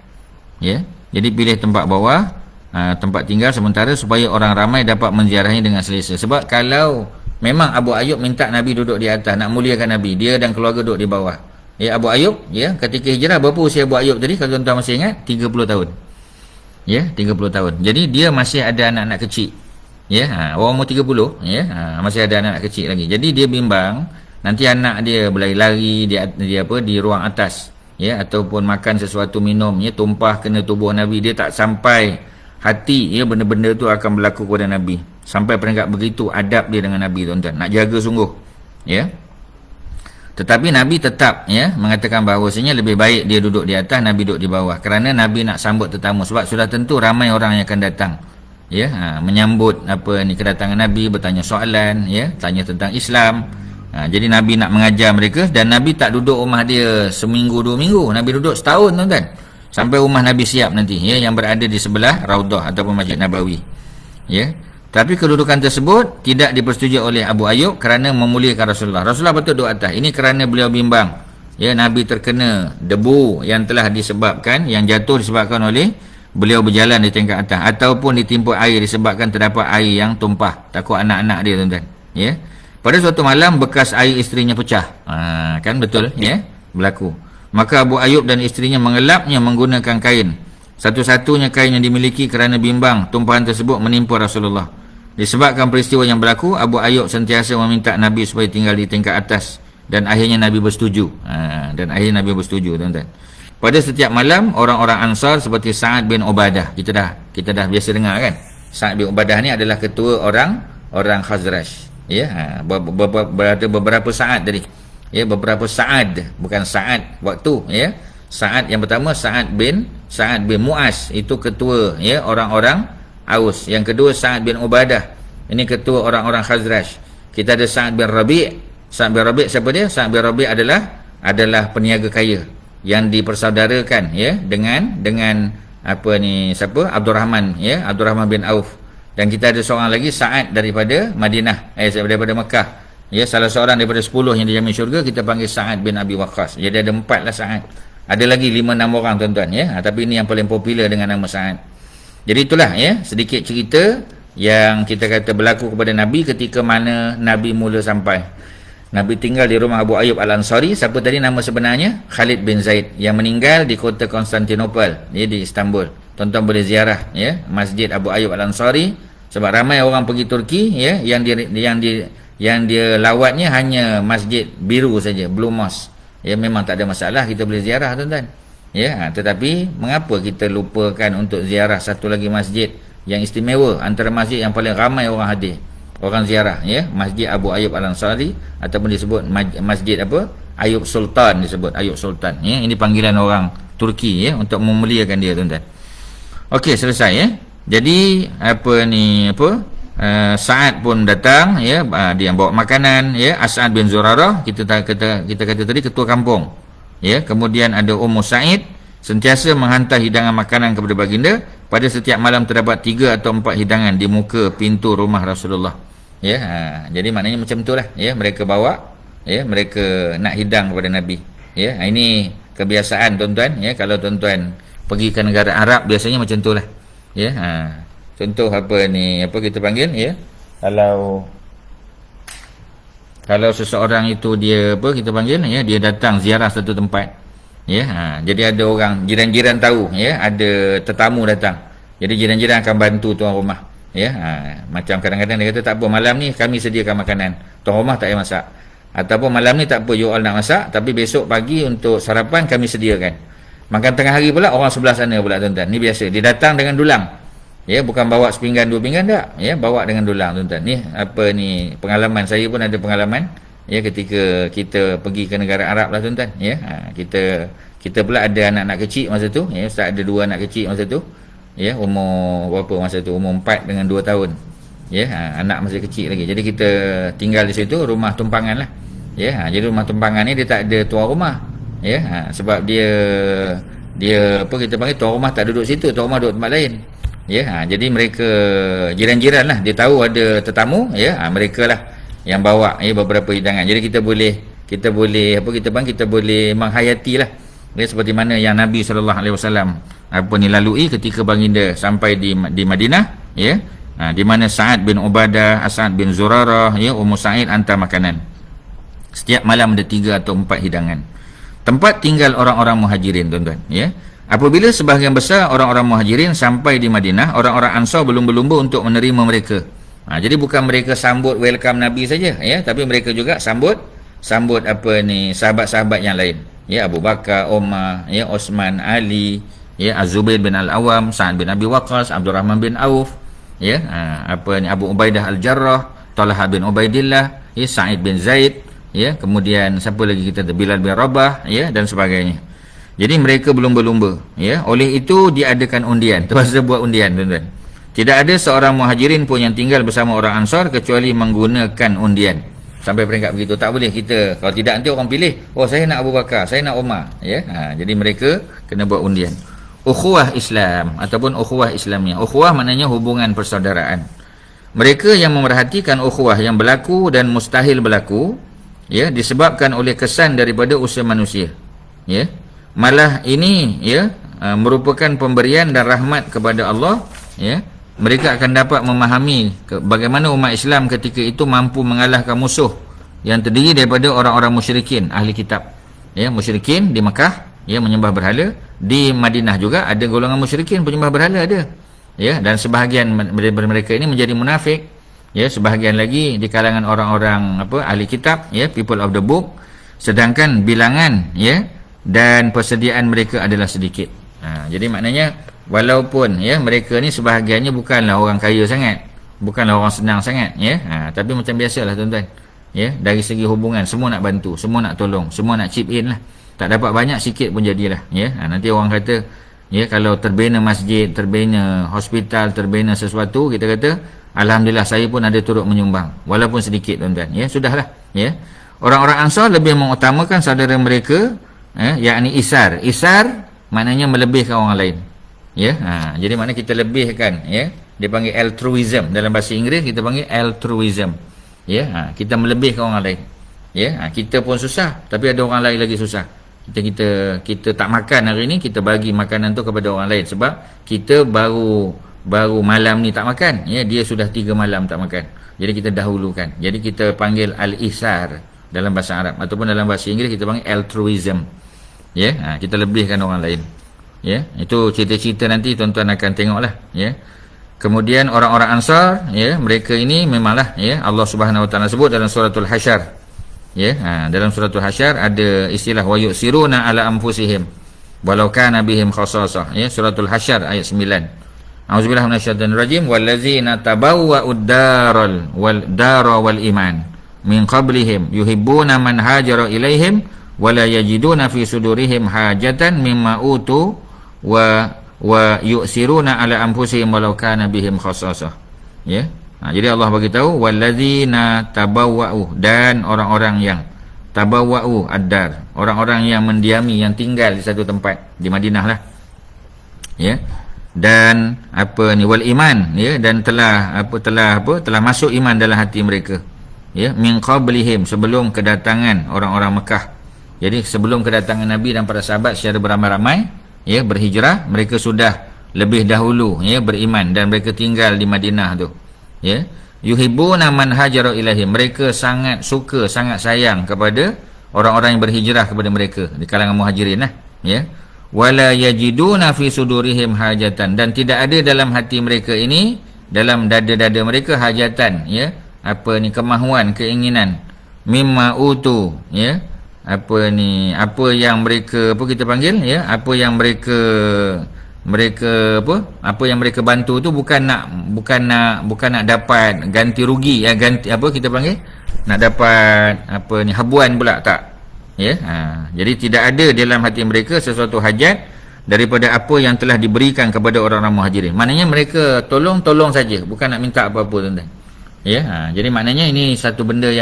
ya. Jadi pilih tempat bawah, tempat tinggal sementara supaya orang ramai dapat menziarahi dengan selesa. Sebab kalau memang Abu Ayyub minta Nabi duduk di atas, nak muliakan Nabi, dia dan keluarga duduk di bawah. Ya, Abu Ayyub, ya, ketika hijrah, berapa usia Abu Ayyub tadi kalau tuan-tuan masih ingat? 30 tahun. Ya, 30 tahun. Jadi dia masih ada anak-anak kecil. Ya, orang umur 30, ya, masih ada anak kecil lagi. Jadi dia bimbang nanti anak dia berlari-lari dia apa di ruang atas, ya, ataupun makan sesuatu minum, ya, tumpah kena tubuh Nabi, dia tak sampai hati, ya, benda-benda tu akan berlaku kepada Nabi. Sampai peringkat begitu adab dia dengan Nabi, tuan-tuan. Nak jaga sungguh, ya. Tetapi Nabi tetap, ya, mengatakan bahawasanya lebih baik dia duduk di atas, Nabi duduk di bawah, kerana Nabi nak sambut tetamu. Sebab sudah tentu ramai orang yang akan datang, ya, menyambut apa ni kedatangan Nabi, bertanya soalan, ya, tanya tentang Islam. Jadi Nabi nak mengajar mereka, dan Nabi tak duduk rumah dia seminggu 2 minggu, Nabi duduk setahun, tuan-tuan, sampai rumah Nabi siap nanti, ya, yang berada di sebelah Raudah ataupun Masjid Nabawi, ya. Tapi kedudukan tersebut tidak dipersetujui oleh Abu Ayyub kerana memuliakan Rasulullah. Rasulullah patut duduk atas. Ini kerana beliau bimbang, ya, Nabi terkena debu yang telah disebabkan, yang jatuh disebabkan oleh beliau berjalan di tingkat atas, ataupun ditimpa air disebabkan terdapat air yang tumpah, takut anak-anak dia, tuan-tuan, ya. Pada suatu malam bekas air isterinya pecah, kan betul, ya, berlaku. Maka Abu Ayyub dan isterinya mengelapnya menggunakan kain, satu-satunya kain yang dimiliki, kerana bimbang tumpahan tersebut menimpa Rasulullah. Disebabkan peristiwa yang berlaku, Abu Ayyub sentiasa meminta Nabi supaya tinggal di tingkat atas, dan akhirnya Nabi bersetuju. Tuan-tuan. Pada setiap malam, orang-orang Ansar seperti Sa'ad bin Ubadah, kita dah biasa dengar, kan? Sa'ad bin Ubadah ni adalah ketua orang Khazraj, ya. Berada beberapa Sa'ad tadi, ya, beberapa Sa'ad, bukan Sa'ad waktu, ya. Sa'ad yang pertama, Sa'ad bin Mu'az, itu ketua, ya, orang-orang Aus. Yang kedua Sa'ad bin Ubadah, ini ketua orang-orang Khazraj. Kita ada Sa'ad bin Rabi'. Sa'ad bin Rabi' siapa dia? Sa'ad bin Rabi' adalah peniaga kaya yang dipersaudarakan, ya, dengan apa ni, siapa? Abdurrahman, ya, Abdurrahman bin Auf. Dan kita ada seorang lagi Sa'ad daripada Madinah, daripada Mekah, ya, salah seorang daripada 10 yang dijamin syurga, kita panggil Sa'ad bin Abi Waqqas. Jadi ada 4 lah Sa'ad. Ada lagi 5-6 orang, tuan-tuan, ya. Tapi ini yang paling popular dengan nama Sa'ad. Jadi itulah, ya, sedikit cerita yang kita kata berlaku kepada Nabi ketika mana Nabi mula sampai. Nabi tinggal di rumah Abu Ayyub Al-Ansari. Siapa tadi nama sebenarnya? Khalid bin Zaid, yang meninggal di kota Konstantinopel, ya, di Istanbul. Tuan-tuan boleh ziarah, ya, Masjid Abu Ayyub Al-Ansari, sebab ramai orang pergi Turki, ya, yang dia lawatnya hanya Masjid Biru saja, Blue Mosque. Ya, memang tak ada masalah, kita boleh ziarah, tuan-tuan. Ya, tetapi mengapa kita lupakan untuk ziarah satu lagi masjid yang istimewa, antara masjid yang paling ramai orang hadir, orang ziarah, ya, Masjid Abu Ayyub Al-Ansari, ataupun disebut Masjid apa? Ayub Sultan, disebut Ayub Sultan, ya. Ini panggilan orang Turki, ya, untuk memuliakan dia, tuan-tuan. Okey, selesai, ya. Jadi Sa'ad pun datang, ya, dia yang bawa makanan, ya. As'ad bin Zurarah, kita kata tadi ketua kampung, ya. Kemudian ada Ummu Sa'id, sentiasa menghantar hidangan makanan kepada baginda. Pada setiap malam terdapat 3 atau 4 hidangan di muka pintu rumah Rasulullah, ya. Jadi maknanya macam itulah, ya, mereka bawa, ya, mereka nak hidang kepada Nabi, ya. Ini kebiasaan, tuan-tuan, ya. Kalau tuan-tuan pergi ke negara Arab, biasanya macam itulah, ya. Contoh apa kita panggil, ya, kalau seseorang itu dia kita panggil, ya, dia datang ziarah satu tempat, ya, jadi ada orang jiran-jiran tahu, ya, ada tetamu datang, jadi jiran-jiran akan bantu tuan rumah, ya. Macam kadang-kadang dia kata, tak apa, malam ni kami sediakan makanan, tuan rumah tak payah masak, ataupun malam ni tak apa, you all nak masak, tapi besok pagi untuk sarapan kami sediakan. Makan tengah hari pula orang sebelah sana pula, tuan-tuan. Ni biasa, dia datang dengan dulang, ya, bukan bawa sepinggan 2 pinggan, tak, ya, bawa dengan dulang, tuan-tuan. Ni pengalaman saya pun ada pengalaman, ya, ketika kita pergi ke negara Arab lah, tuan-tuan, ya. Kita pula ada anak-anak kecil masa tu, ya. Ustaz ada 2 anak kecil masa tu, ya, umur berapa masa tu, umur 4 dengan 2 tahun, ya. Anak masih kecil lagi, jadi kita tinggal di situ, rumah tumpangan lah, ya. Jadi rumah tumpangan ni dia tak ada tuan rumah, ya. Sebab dia dia apa kita panggil, tuan rumah tak duduk situ, tuan rumah duduk tempat lain. Ya, jadi mereka jiran-jiran lah, dia tahu ada tetamu, ya, mereka lah yang bawa beberapa hidangan. Jadi kita boleh apa kita panggil, kita boleh menghayati lah, ya, seperti mana yang Nabi SAW lalui ketika baginda sampai di Madinah, ya, di mana Sa'ad bin Ubadah, As'ad bin Zurarah, ya, Ummu Sa'id hantar makanan. Setiap malam ada 3 atau 4 hidangan. Tempat tinggal orang-orang muhajirin, tuan-tuan, ya. Apabila sebahagian besar orang-orang muhajirin sampai di Madinah, orang-orang Ansar belum berlumba untuk menerima mereka. Jadi bukan mereka sambut welcome Nabi saja, ya, tapi mereka juga sambut sahabat-sahabat yang lain, ya, Abu Bakar, Umar, ya, Osman, Ali, ya, Az-Zubair bin Al-Awam, Sa'ad bin Abi Waqqas, Abdul Rahman bin Auf, ya, Abu Ubaidah Al-Jarrah, Talha bin Ubaidillah, ya, Sa'id bin Zaid, ya, kemudian siapa lagi kita, Bilal bin Rabah, ya, dan sebagainya. Jadi mereka belum berlumba, ya. Oleh itu diadakan undian, terpaksa buat undian, tuan-tuan. Tidak ada seorang muhajirin pun yang tinggal bersama orang Ansar kecuali menggunakan undian. Sampai peringkat begitu, tak boleh kita, kalau tidak nanti orang pilih, oh saya nak Abu Bakar, saya nak Umar, ya. Jadi mereka kena buat undian. Ukhuwah Islam ataupun ukhuwah Islamiyah. Ukhuwah maknanya hubungan persaudaraan. Mereka yang memerhatikan ukhuwah yang berlaku dan mustahil berlaku, ya, disebabkan oleh kesan daripada usaha manusia, ya. Malah ini, ya, merupakan pemberian dan rahmat kepada Allah, ya. Mereka akan dapat memahami bagaimana umat Islam ketika itu mampu mengalahkan musuh yang terdiri daripada orang-orang musyrikin ahli kitab, ya, musyrikin di Mekah, ya, menyembah berhala. Di Madinah juga ada golongan musyrikin penyembah berhala, ada, ya, dan sebahagian daripada mereka ini menjadi munafik, ya, sebahagian lagi di kalangan orang-orang ahli kitab, ya, people of the book, sedangkan bilangan, ya, dan persediaan mereka adalah sedikit. Jadi maknanya walaupun, ya, mereka ni sebahagiannya bukanlah orang kaya sangat, bukanlah orang senang sangat, ya, tapi macam biasalah, tuan-tuan, ya, dari segi hubungan semua nak bantu, semua nak tolong, semua nak chip in lah. Tak dapat banyak, sikit pun jadilah, ya. Nanti orang kata, ya, kalau terbina masjid, terbina hospital, terbina sesuatu, kita kata alhamdulillah saya pun ada turut menyumbang walaupun sedikit, tuan-tuan, ya, sudahlah, ya. Orang-orang Ansar lebih mengutamakan saudara mereka, yakni isar. Isar maknanya melebihkan orang lain, ya. Jadi maknanya kita lebihkan, ya. Dia panggil altruism, dalam bahasa Inggeris kita panggil altruism, ya. Kita melebihkan orang lain, ya. Kita pun susah tapi ada orang lain lagi susah. Kita tak makan hari ni, kita bagi makanan tu kepada orang lain sebab kita baru malam ni tak makan, ya. Dia sudah 3 malam tak makan, jadi kita dahulukan. Jadi kita panggil al-isar dalam bahasa Arab, ataupun dalam bahasa Inggeris kita panggil altruism, ya. Kita lebihkan orang lain, ya. Itu cerita-cerita nanti tuan-tuan akan tengoklah, ya. Kemudian orang-orang Ansar, ya, mereka ini memanglah, ya, Allah Subhanahu Wa Taala sebut dalam suratul Hasyr, ya. Dalam suratul Hasyr ada istilah wa yusiruna ala anfusihim walau kana bihim khasasah, ya, suratul Hasyr ayat 9. Auzubillahi minasyaitonir rajim, wallazina tabawwa'ud dara wal iman min qablihim yuhibbuna man hajara ilaihim wala yajiduna fi sudurihim hajatan mimma utu wa yu'siruna ala anfusihim walau kana bihim khassasah, ya. Jadi Allah bagi tahu wallazina tabawwa'u, dan orang-orang yang tabawwa'u ad-dar, orang-orang yang mendiami, yang tinggal di satu tempat di Madinah lah, ya. Dan wal iman, ya, dan telah masuk iman dalam hati mereka, ya, min qablihim, sebelum kedatangan orang-orang Mekah. Jadi sebelum kedatangan Nabi dan para sahabat secara beramai-ramai, ya, berhijrah, mereka sudah lebih dahulu, ya, beriman dan mereka tinggal di Madinah tu, ya. Yuhibbuna man hajara ilaihim, mereka sangat suka, sangat sayang kepada orang-orang yang berhijrah kepada mereka di kalangan muhajirin lah, ya. Wala yajiduna fi sudurihim hajatan, dan tidak ada dalam hati mereka ini, dalam dada-dada mereka hajatan, ya, kemahuan, keinginan, mimma utu, ya, apa yang mereka kita panggil, ya, apa yang mereka bantu tu bukan nak dapat ganti rugi, ya, ganti kita panggil nak dapat habuan pula, tak, ya. Jadi tidak ada dalam hati mereka sesuatu hajat daripada apa yang telah diberikan kepada orang-orang muhajirin. Maknanya mereka tolong saja, bukan nak minta apa-apa, tuan-tuan, ya. Jadi maknanya ini satu benda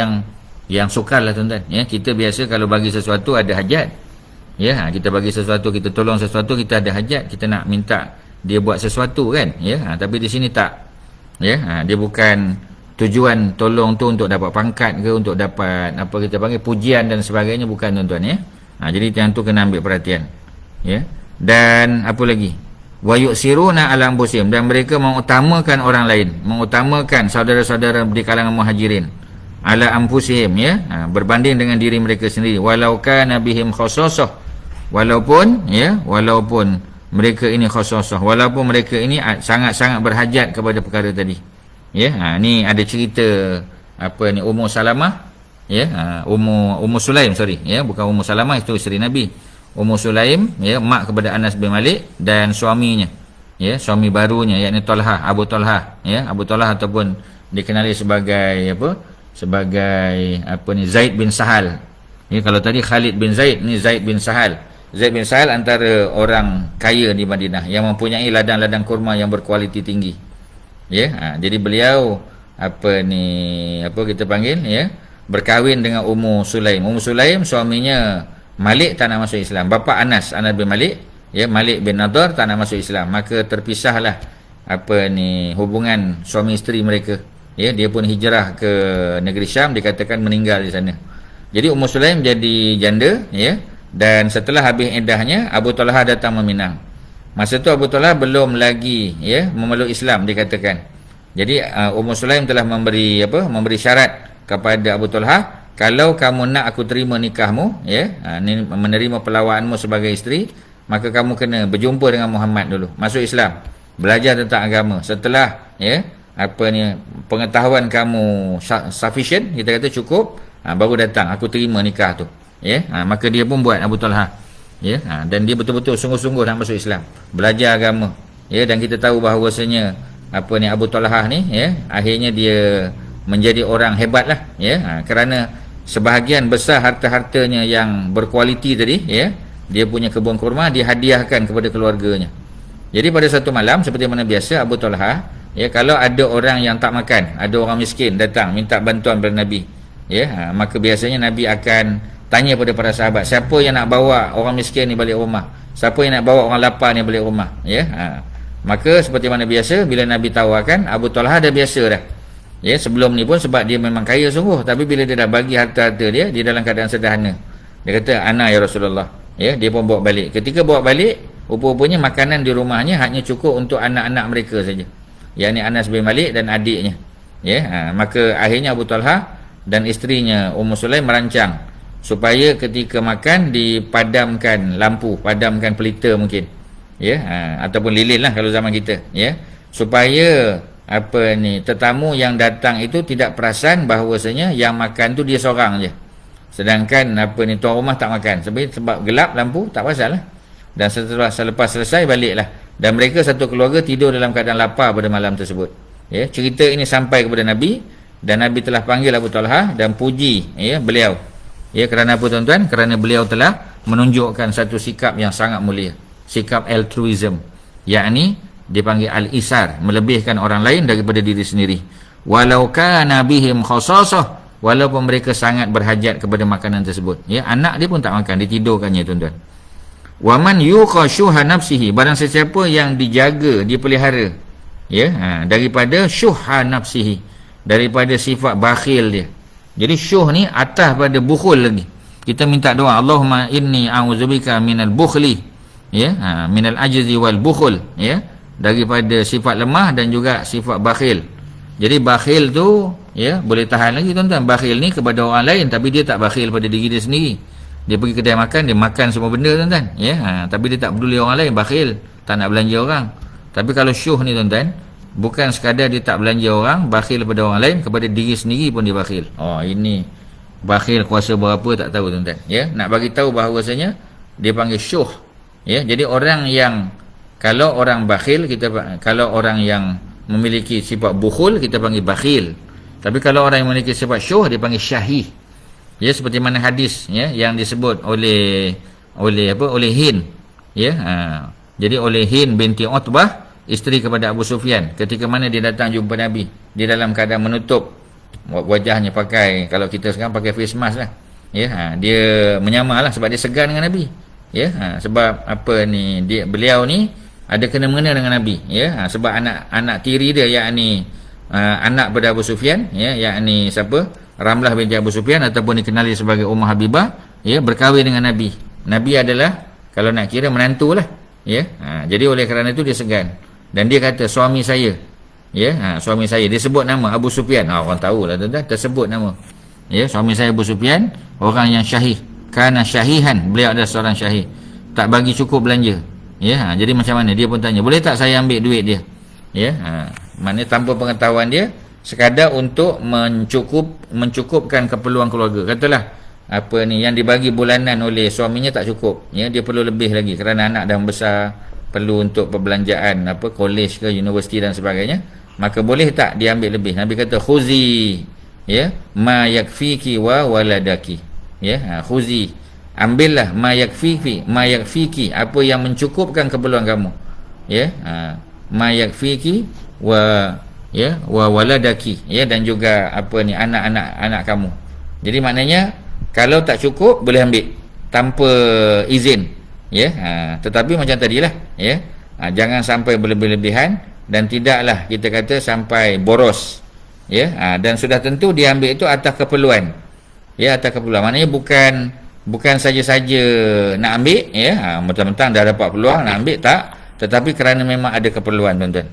yang sukar lah, tuan-tuan, ya. Kita biasa kalau bagi sesuatu ada hajat, Ya, kita bagi sesuatu, kita tolong sesuatu, kita ada hajat, kita nak minta dia buat sesuatu kan. Ya, tapi di sini tak. Ya, dia bukan tujuan tolong tu untuk dapat pangkat ke, untuk dapat apa kita panggil pujian dan sebagainya, bukan tuan-tuan ya. Jadi yang tu kena ambil perhatian. Ya. Dan apa lagi? Wa yusiruna ala anfusihim, dan mereka mengutamakan orang lain, mengutamakan saudara-saudara di kalangan muhajirin ala anfusihim ya, berbanding dengan diri mereka sendiri, walau kana bihim khassasah, walaupun mereka ini khassasah, walaupun mereka ini sangat-sangat berhajat kepada perkara tadi ya. Ni ada cerita apa ni, Ummu Salamah ya, Ummu Sulaim ya, bukan Ummu Salamah, itu isteri Nabi. Ummu Sulaim ya, mak kepada Anas bin Malik, dan suaminya ya, suami barunya yakni Talhah, Abu Talhah ya, Abu Talhah ataupun dikenali sebagai apa, sebagai apa ni, Zaid bin Sahal ya. Kalau tadi Khalid bin Zaid, ni Zaid bin Sahal. Zaid bin Sahal antara orang kaya di Madinah yang mempunyai ladang-ladang kurma yang berkualiti tinggi ya. Jadi beliau apa ni, apa kita panggil ya, berkahwin dengan Ummu Sulaim. Ummu Sulaim suaminya Malik tak nak masuk Islam, bapa Anas bin Malik ya, Malik bin Nadar tak nak masuk Islam, maka terpisahlah apa ni, hubungan suami isteri mereka ya. Dia pun hijrah ke negeri Syam, dikatakan meninggal di sana. Jadi Ummu Sulaim jadi janda ya, dan setelah habis iddahnya Abu Talhah datang meminang. Masa tu Abu Talhah belum lagi ya memeluk Islam dikatakan. Jadi Ummu Sulaim telah memberi syarat kepada Abu Talhah, kalau kamu nak aku terima nikahmu ya, menerima pelawanmu sebagai isteri, maka kamu kena berjumpa dengan Muhammad dulu, masuk Islam, belajar tentang agama. Setelah ya apa ni, pengetahuan kamu sufficient, kita kata cukup, baru datang aku terima nikah tu ya. Maka dia pun buat, Abu Talhah ya, dan dia betul-betul sungguh-sungguh nak masuk Islam, belajar agama ya. Dan kita tahu bahawasanya apa ni, Abu Talhah ni ya, akhirnya dia menjadi orang hebat lah ya, kerana sebahagian besar harta-hartanya yang berkualiti tadi ya, dia punya kebun kurma dihadiahkan kepada keluarganya. Jadi pada satu malam, seperti mana biasa Abu Talhah ya, kalau ada orang yang tak makan, ada orang miskin datang minta bantuan kepada Nabi ya, maka biasanya Nabi akan tanya pada para sahabat, siapa yang nak bawa orang miskin ni balik rumah, siapa yang nak bawa orang lapar ni balik rumah ya. Maka seperti mana biasa, bila Nabi tawarkan, Abu Talhah dah biasa dah ya, sebelum ni pun sebab dia memang kaya sungguh, tapi bila dia dah bagi harta-harta dia dalam keadaan sederhana, dia kata ana ya Rasulullah ya, dia pun bawa balik. Ketika bawa balik, rupa-rupanya makanan di rumahnya hanya cukup untuk anak-anak mereka saja, yakni Anas bin Malik dan adiknya ya. Maka akhirnya Abu Talhah dan isterinya Ummu Sulaim merancang supaya ketika makan dipadamkan lampu, padamkan pelita mungkin ya, ataupun lilin lah kalau zaman kita ya, supaya apa ni, tetamu yang datang itu tidak perasan bahawasanya yang makan tu dia seorang je, sedangkan apa ni, tuan rumah tak makan. Sebab gelap lampu, tak pasal lah. Dan selepas selesai baliklah, dan mereka satu keluarga tidur dalam keadaan lapar pada malam tersebut ya. Cerita ini sampai kepada Nabi, dan Nabi telah panggil Abu Talhah dan puji ya beliau ya. Kerana apa tuan-tuan? Kerana beliau telah menunjukkan satu sikap yang sangat mulia, sikap altruism, yakni dipanggil al-isar, melebihkan orang lain daripada diri sendiri. Walau kana bihim khassasah, walaupun mereka sangat berhajat kepada makanan tersebut ya. Anak dia pun tak makan, ditidurkannya tuan-tuan. Wa man yuqashuha nafsihi, barang sesiapa yang dijaga, dipelihara ya, daripada syuha nafsihi, daripada sifat bakhil dia. Jadi syuh ni atas pada bukhul lagi. Kita minta doa, Allahumma inni a'udzubika minal bukhli ya, minal ajzi wal bukhul ya, daripada sifat lemah dan juga sifat bakhil. Jadi bakhil tu ya, boleh tahan lagi tuan-tuan. Bakhil ni kepada orang lain, tapi dia tak bakhil pada diri dia sendiri. Dia pergi kedai makan, dia makan semua benda tuan-tuan ya, tapi dia tak peduli orang lain, bakhil, tak nak belanja orang. Tapi kalau syuh ni tuan-tuan, bukan sekadar dia tak belanja orang, bakhil kepada orang lain, kepada diri sendiri pun dia bakhil. Ini bakhil kuasa berapa tak tahu tuan-tuan ya. Nak bagi tahu bahawasanya dia panggil syuh ya. Jadi orang yang, kalau orang bakhil, kalau orang yang memiliki sifat bukhul, kita panggil bakhil. Tapi kalau orang yang memiliki sifat syuh, dia panggil syahih ya. Seperti mana hadis ya, yang disebut oleh Hind ya. Jadi oleh Hind binti Utbah, isteri kepada Abu Sufyan, ketika mana dia datang jumpa Nabi, dia dalam keadaan menutup wajahnya, pakai, kalau kita sekarang pakai face mask lah ya. Dia menyamar lah sebab dia segan dengan Nabi ya. Sebab apa ni, beliau ni ada kena-mengena dengan Nabi, ya. Sebab anak tiri dia, yakni anak pada Abu Sufyan, ya, yakni siapa, Ramlah binti Abu Sufyan ataupun dikenali sebagai Ummah Habibah, ya, berkahwin dengan Nabi. Nabi adalah kalau nak kira menantu lah, ya. Jadi oleh kerana itu dia segan, dan dia kata suami saya, ya, suami saya, dia sebut nama Abu Sufyan. Orang tahulah tuan-tuan, tersebut nama, ya, suami saya Abu Sufyan, orang yang syahih, kerana syahihan, beliau adalah seorang syahih, tak bagi cukup belanja, ya. Jadi macam mana, dia pun tanya, boleh tak saya ambil duit dia, ya. Maknanya tanpa pengetahuan dia, sekadar untuk mencukupkan keperluan keluarga. Katalah apa ni, yang dibagi bulanan oleh suaminya tak cukup, ya, dia perlu lebih lagi kerana anak dah besar, perlu untuk perbelanjaan apa, college ke universiti dan sebagainya, maka boleh tak dia ambil lebih? Nabi kata khuzi, ya, ma yakfiki wa waladaki, ya. Khuzi, ambillah ma yakfiki, apa yang mencukupkan keperluan kamu, ya. Ma yakfiki wa, ya, wa waladaki, ya, dan juga apa ni, anak kamu. Jadi maknanya kalau tak cukup boleh ambil tanpa izin, ya. Tetapi macam tadilah, ya, jangan sampai berlebih-lebihan dan tidaklah kita kata sampai boros, ya. Dan sudah tentu dia ambil itu atas keperluan, ya, atas keperluan. Maknanya bukan saja-saja nak ambil, ya, mentang-mentang dah dapat peluang nak ambil, tak, tetapi kerana memang ada keperluan, tuan-tuan.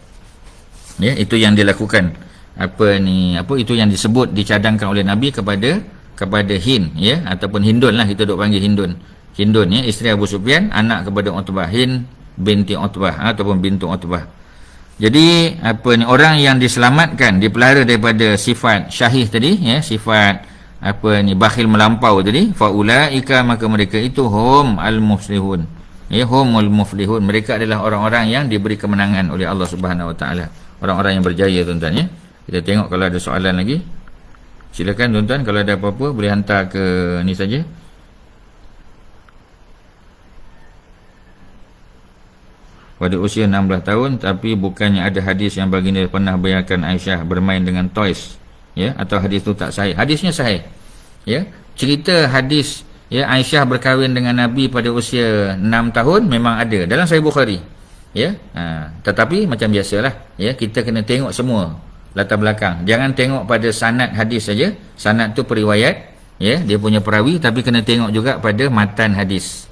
Ya, itu yang dilakukan. Itu yang disebut, dicadangkan oleh Nabi kepada Hind, ya, ataupun Hindun lah, kita duk panggil Hindun, ya, isteri Abu Sufyan, anak kepada Utbah, Hind binti Utbah ataupun bintu Utbah. Jadi orang yang diselamatkan, dipelihara daripada sifat syahih tadi, ya, sifat bakhil melampau tadi, faulaika, maka mereka itu hum al-muflihun, ya, humul muflihun, mereka adalah orang-orang yang diberi kemenangan oleh Allah Subhanahu Wa Taala, orang-orang yang berjaya, tuan-tuan, ya. Kita tengok kalau ada soalan lagi, silakan tuan-tuan, kalau ada apa-apa boleh hantar ke ni saja. Pada usia 16 tahun, tapi bukannya ada hadis yang baginda pernah biarkan Aisyah bermain dengan toys, ya, atau hadis itu tak sahih? Hadisnya sahih, ya. Cerita hadis, ya, Aisyah berkahwin dengan Nabi pada usia 6 tahun memang ada dalam Sahih Bukhari, ya. Tetapi macam biasalah, ya, kita kena tengok semua latar belakang, jangan tengok pada sanad hadis saja. Sanad tu periwayat, ya, dia punya perawi, tapi kena tengok juga pada matan hadis,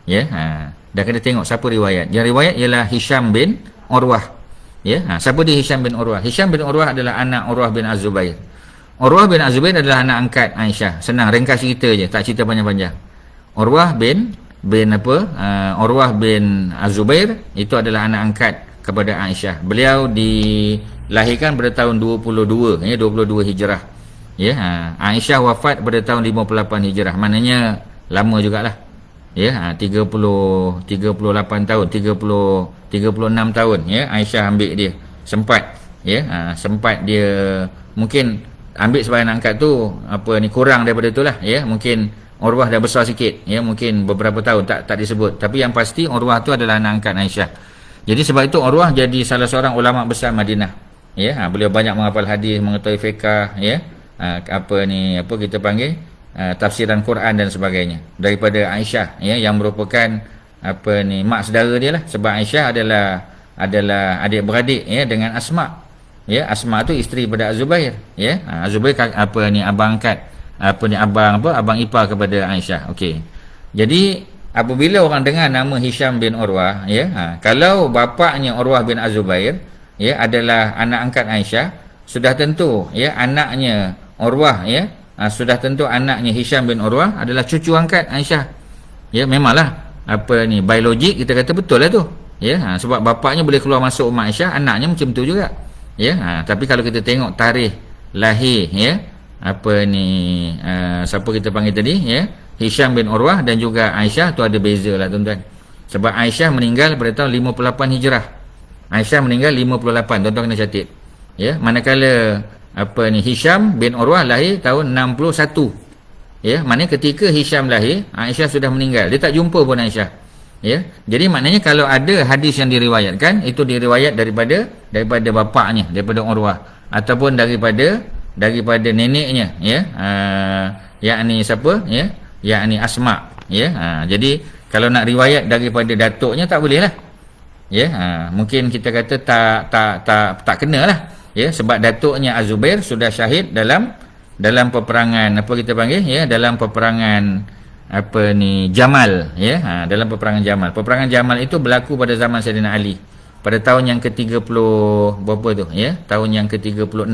ya. Dah kena tengok siapa riwayat. Yang riwayat ialah Hisham bin Urwah, ya. Siapa dia Hisham bin Urwah? Hisham bin Urwah adalah anak Urwah bin Az-Zubair. Urwah bin Az-Zubair adalah anak angkat Aisyah. Senang, ringkas cerita je, tak cerita panjang-panjang. Urwah bin Az-Zubair itu adalah anak angkat kepada Aisyah. Beliau dilahirkan pada tahun 22, ya, 22 Hijrah, ya. Aisyah wafat pada tahun 58 Hijrah. Maknanya lama jugalah, ya. 38 tahun, 36 tahun, ya, Aisyah ambil dia. Sempat dia mungkin ambil sebagai anak angkat tu kurang daripada itulah, ya. Mungkin Urwah dah besar sikit, ya, mungkin beberapa tahun, tak disebut, tapi yang pasti Urwah tu adalah anak angkat Aisyah. Jadi sebab itu Urwah jadi salah seorang ulama besar Madinah, ya. Beliau banyak menghafal hadis, mengetahui fiqh, ya, kita panggil tafsiran Quran dan sebagainya daripada Aisyah, ya, yang merupakan mak saudara dia lah, sebab Aisyah adalah adik-beradik, ya, dengan Asma, ya. Asma tu isteri pada Az-Zubair, ya. Az-Zubair abang angkat abang ipar kepada Aisyah. Okey. Jadi apabila orang dengar nama Hisham bin Urwah, ya, kalau bapaknya Urwah bin Az-Zubair, ya, adalah anak angkat Aisyah, sudah tentu, ya, anaknya Urwah, ya, sudah tentu anaknya Hisham bin Urwah adalah cucu angkat Aisyah, ya. Memanglah biologik kita kata betul lah tu, ya. Sebab bapaknya boleh keluar masuk rumah Aisyah, anaknya macam tu juga, ya. Tapi kalau kita tengok tarikh lahir, ya, siapa kita panggil tadi, ya, Hisham bin Urwah dan juga Aisyah tu ada beza lah, tuan-tuan. Sebab Aisyah meninggal pada tahun 58 Hijrah. Aisyah meninggal 58, tuan-tuan kena catat, ya. Manakala Hisham bin Urwah lahir tahun 61, ya. Maknanya ketika Hisham lahir, Aisyah sudah meninggal, dia tak jumpa pun Aisyah, ya. Jadi maknanya kalau ada hadis yang diriwayatkan, itu diriwayat daripada bapaknya, daripada Urwah, ataupun daripada neneknya, ya, yakni siapa, ya, yakni Asma, ya. Jadi Kalau nak riwayat daripada datuknya tak boleh lah. Ya, mungkin kita kata tak kena lah. Ya, sebab datuknya Az-Zubair sudah syahid dalam peperangan apa kita panggil, ya, dalam peperangan apa ni, Jamal, ya. Dalam peperangan Jamal. Peperangan Jamal itu berlaku pada zaman Saidina Ali. Pada tahun yang ke-30 berapa tu, ya? Tahun yang ke-36.